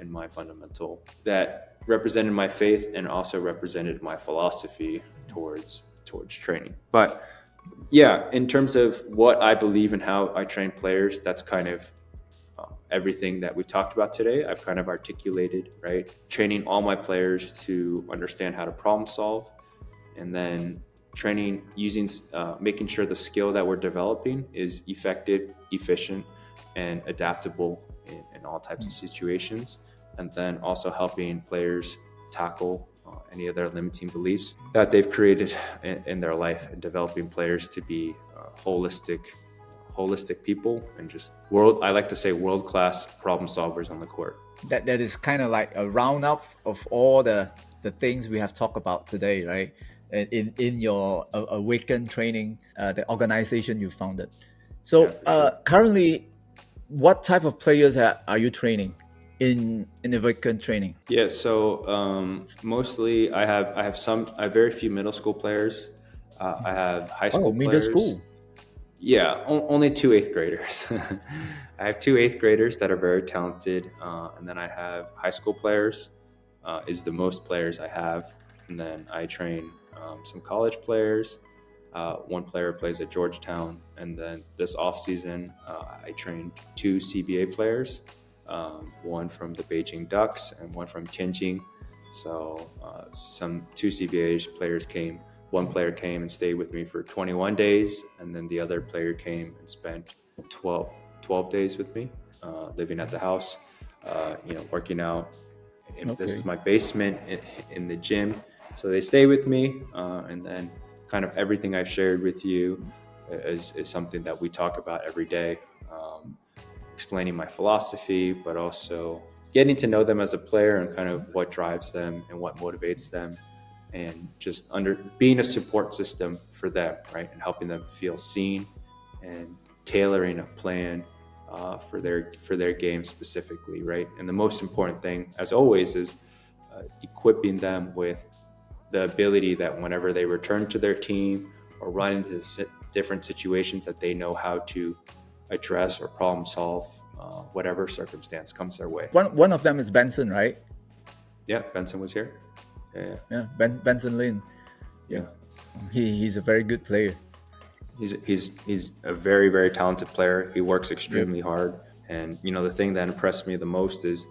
in my fundamental, that represented my faith and also represented my philosophy towards training. But Yeah, in terms of what I believe and how I train players, that's kind of everything that we've talked about today. I've kind of articulated, right? Training all my players to understand how to problem solve, and then training using, making sure the skill that we're developing is effective, efficient, and adaptable in all types of situations. And then also helping players tackle any of their limiting beliefs that they've created in their life, and developing players to be holistic people and just I like to say world-class problem solvers on the court. That is kind of like a roundup of all the things we have talked about today, right? In your AWAKEN Training, the organization you founded. So sure. Currently, what type of players are you training in AWAKEN Training? Yeah, so mostly I have very few middle school players. I have high school middle players. School. Yeah, only 2 8th graders. I have 2 8th graders that are very talented, and then I have high school players is the most players I have, and then I train some college players. One player plays at Georgetown, and then this off season I trained 2 CBA players, one from the Beijing Ducks and one from Tianjin. So some 2 CBA players came. One player came and stayed with me for 21 days, and then the other player came and spent 12 days with me, living at the house, working out. Okay. This is my basement in the gym. So they stay with me, and then kind of everything I've shared with you is something that we talk about every day, explaining my philosophy, but also getting to know them as a player and kind of what drives them and what motivates them, and just being a support system for them, right? And helping them feel seen and tailoring a plan for their game specifically, right? And the most important thing, as always, is equipping them with the ability that whenever they return to their team or run into different situations, that they know how to address or problem solve whatever circumstance comes their way. One of them is Benson, right? Yeah, Benson was here. Yeah. Benson Lin. Yeah. He's a very good player. He's a very, very talented player. He works extremely hard. And the thing that impressed me the most is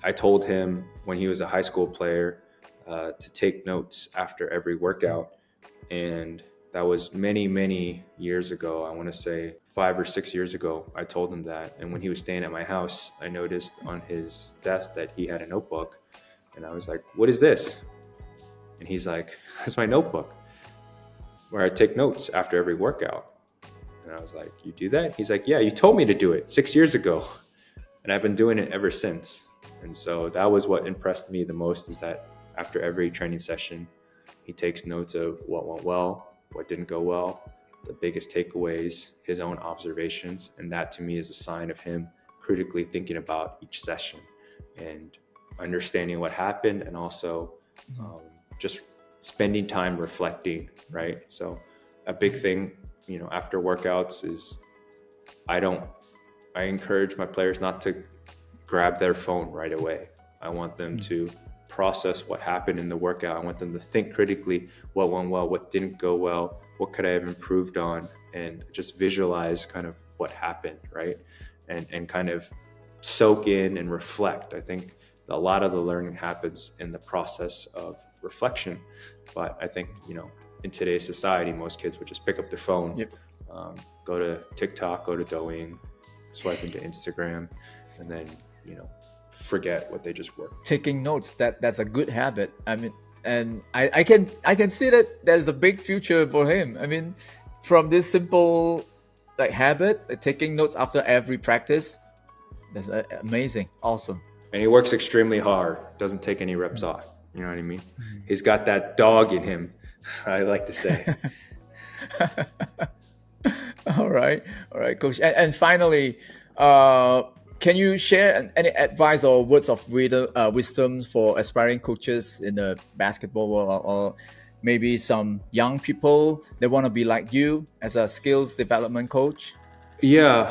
I told him when he was a high school player to take notes after every workout. And that was many, many years ago. I want to say 5 or 6 years ago, I told him that. And when he was staying at my house, I noticed on his desk that he had a notebook. And I was like, "What is this?" And he's like, "That's my notebook where I take notes after every workout." And I was like, "You do that?" He's like, "Yeah, you told me to do it 6 years ago." And I've been doing it ever since. And so that was what impressed me the most, is that after every training session, he takes notes of what went well, what didn't go well, the biggest takeaways, his own observations. And that to me is a sign of him critically thinking about each session and understanding what happened, and also just spending time reflecting, right? So a big thing, after workouts is I encourage my players not to grab their phone right away. I want them to process what happened in the workout. I want them to think critically, what went well, what didn't go well, what could I have improved on, and just visualize kind of what happened, right? And kind of soak in and reflect. I think a lot of the learning happens in the process of reflection. But I think, in today's society, most kids would just pick up their phone, go to TikTok, go to Douyin, swipe into Instagram, and then, forget what they just worked. Taking notes, that's a good habit. I mean, and I can see that there's a big future for him. I mean, from this simple habit, taking notes after every practice, that's amazing, awesome. And he works extremely hard, doesn't take any reps off. You know what I mean? He's got that dog in him, I like to say. All right, Coach. And finally, can you share any advice or words of wisdom for aspiring coaches in the basketball world, or maybe some young people that want to be like you as a skills development coach? Yeah.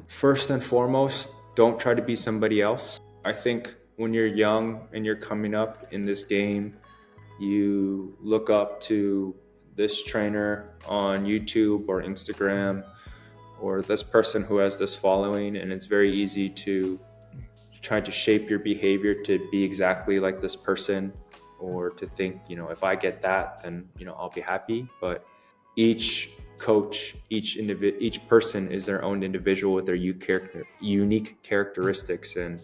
First and foremost, don't try to be somebody else. I think when you're young and you're coming up in this game, you look up to this trainer on YouTube or Instagram, or this person who has this following, and it's very easy to try to shape your behavior to be exactly like this person, or to think, if I get that, then, I'll be happy. But each coach, each person is their own individual with their unique characteristics. And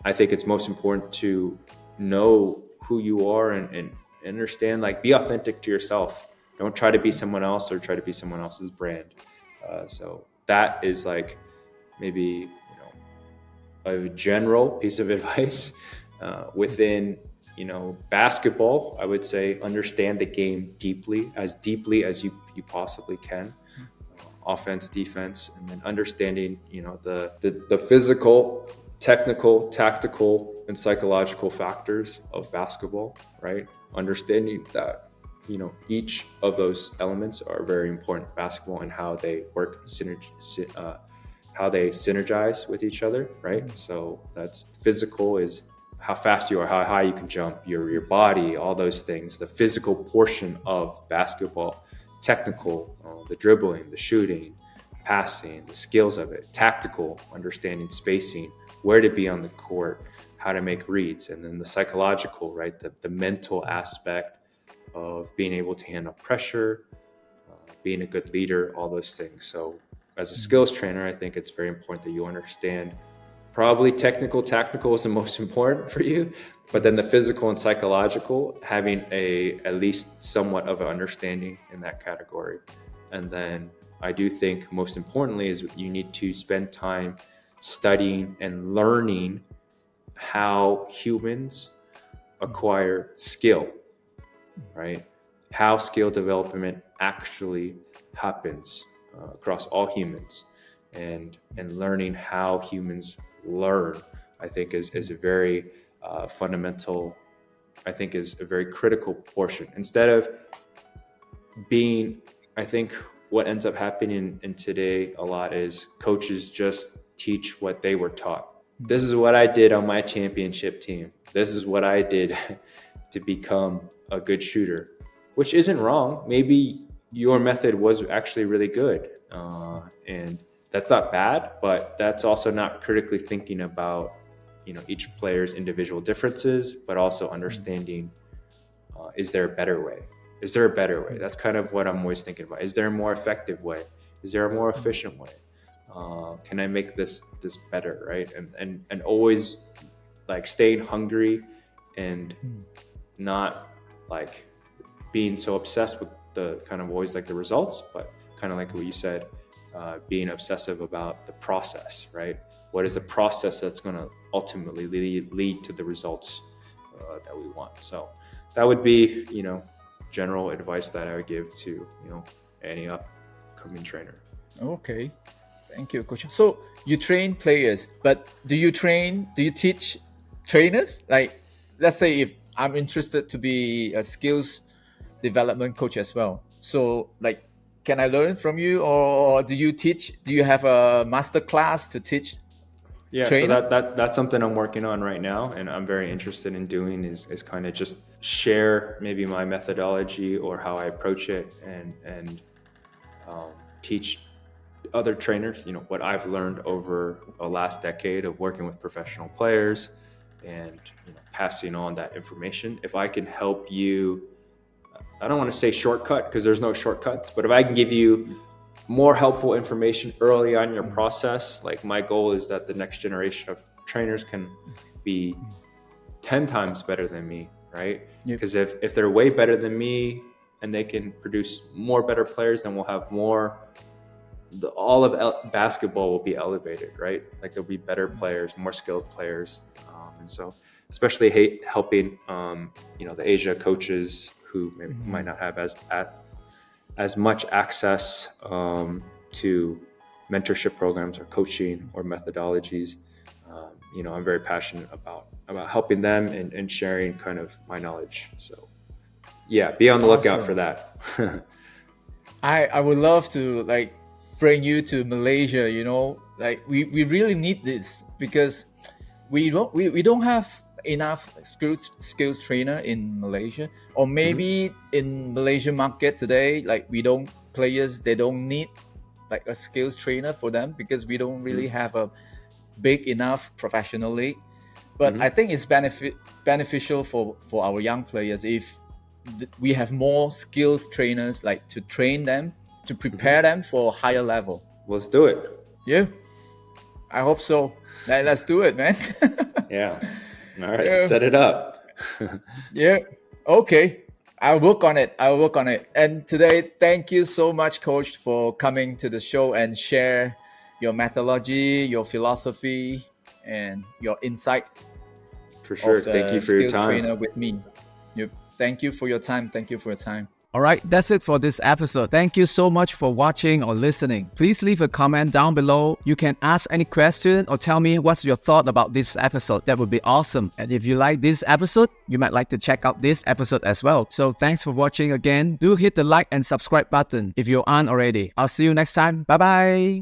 I think it's most important to know who you are and understand, like, be authentic to yourself. Don't try to be someone else or try to be someone else's brand. So that is like maybe, a general piece of advice within, basketball. I would say understand the game deeply as you possibly can, offense, defense, and then understanding, the physical, technical, tactical, and psychological factors of basketball, right? Understanding that, each of those elements are very important in basketball, and how they work how they synergize with each other, right? So that's physical is how fast you are, how high you can jump, your body, all those things, the physical portion of basketball. Technical, the dribbling, the shooting, passing, the skills of it. Tactical, understanding spacing, where to be on the court, how to make reads. And then the psychological, right? The mental aspect of being able to handle pressure, being a good leader, all those things. So as a skills trainer, I think it's very important that you understand probably tactical is the most important for you, but then the physical and psychological, having at least somewhat of an understanding in that category. And then I do think most importantly is you need to spend time studying and learning how humans acquire skill, right? How skill development actually happens across all humans, and learning how humans learn, I think is a very fundamental, I think is a very critical portion. Instead of being, I think what ends up happening in today a lot is coaches just teach what they were taught. This is what I did on my championship team. This is what I did to become a good shooter, which isn't wrong. Maybe your method was actually really good, and that's not bad, but that's also not critically thinking about, each player's individual differences, but also understanding, is there a better way? Is there a better way? That's kind of what I'm always thinking about. Is there a more effective way? Is there a more efficient way? Can I make this better, right? And always like staying hungry and not like being so obsessed with the kind of always like the results, but kind of like what you said, being obsessive about the process, right? What is the process that's going to ultimately lead to the results that we want? So that would be, general advice that I would give to, any upcoming trainer. Okay. Thank you, Coach. So you train players, but do you teach trainers? Like, let's say if I'm interested to be a skills development coach as well. So like, can I learn from you, or do you teach? Do you have a master class to teach? Yeah, trainer? So that's something I'm working on right now, and I'm very interested in doing is kind of just share maybe my methodology or how I approach it, and teach other trainers, what I've learned over the last decade of working with professional players, and passing on that information. If I can help you, I don't want to say shortcut because there's no shortcuts, but if I can give you more helpful information early on in your process, like my goal is that the next generation of trainers can be 10 times better than me, right? Because if they're way better than me and they can produce more better players, then we'll have more, all of basketball will be elevated, right? Like there'll be better players, more skilled players. And so especially helping, the Asia coaches who maybe might not have as much access to mentorship programs or coaching or methodologies. I'm very passionate about helping them and sharing kind of my knowledge. So yeah, be on the lookout for that. I would love to like bring you to Malaysia, like we really need this, because we don't have enough skills trainer in Malaysia, or maybe in Malaysian market today, like players, they don't need like a skills trainer for them because we don't really have a big enough professional league. But I think it's beneficial for our young players if we have more skills trainers, like to train them, to prepare them for a higher level. Let's do it. Yeah, I hope so. Let's do it, man. Yeah. All right, set it up. Yeah. Okay. I'll work on it. And today, thank you so much, Coach, for coming to the show and share your methodology, your philosophy, and your insights. For sure. Thank you for your time. Trainer with me. Yep. Thank you for your time. All right, that's it for this episode. Thank you so much for watching or listening. Please leave a comment down below. You can ask any question or tell me what's your thought about this episode. That would be awesome. And if you like this episode, you might like to check out this episode as well. So thanks for watching again. Do hit the like and subscribe button if you aren't already. I'll see you next time. Bye-bye.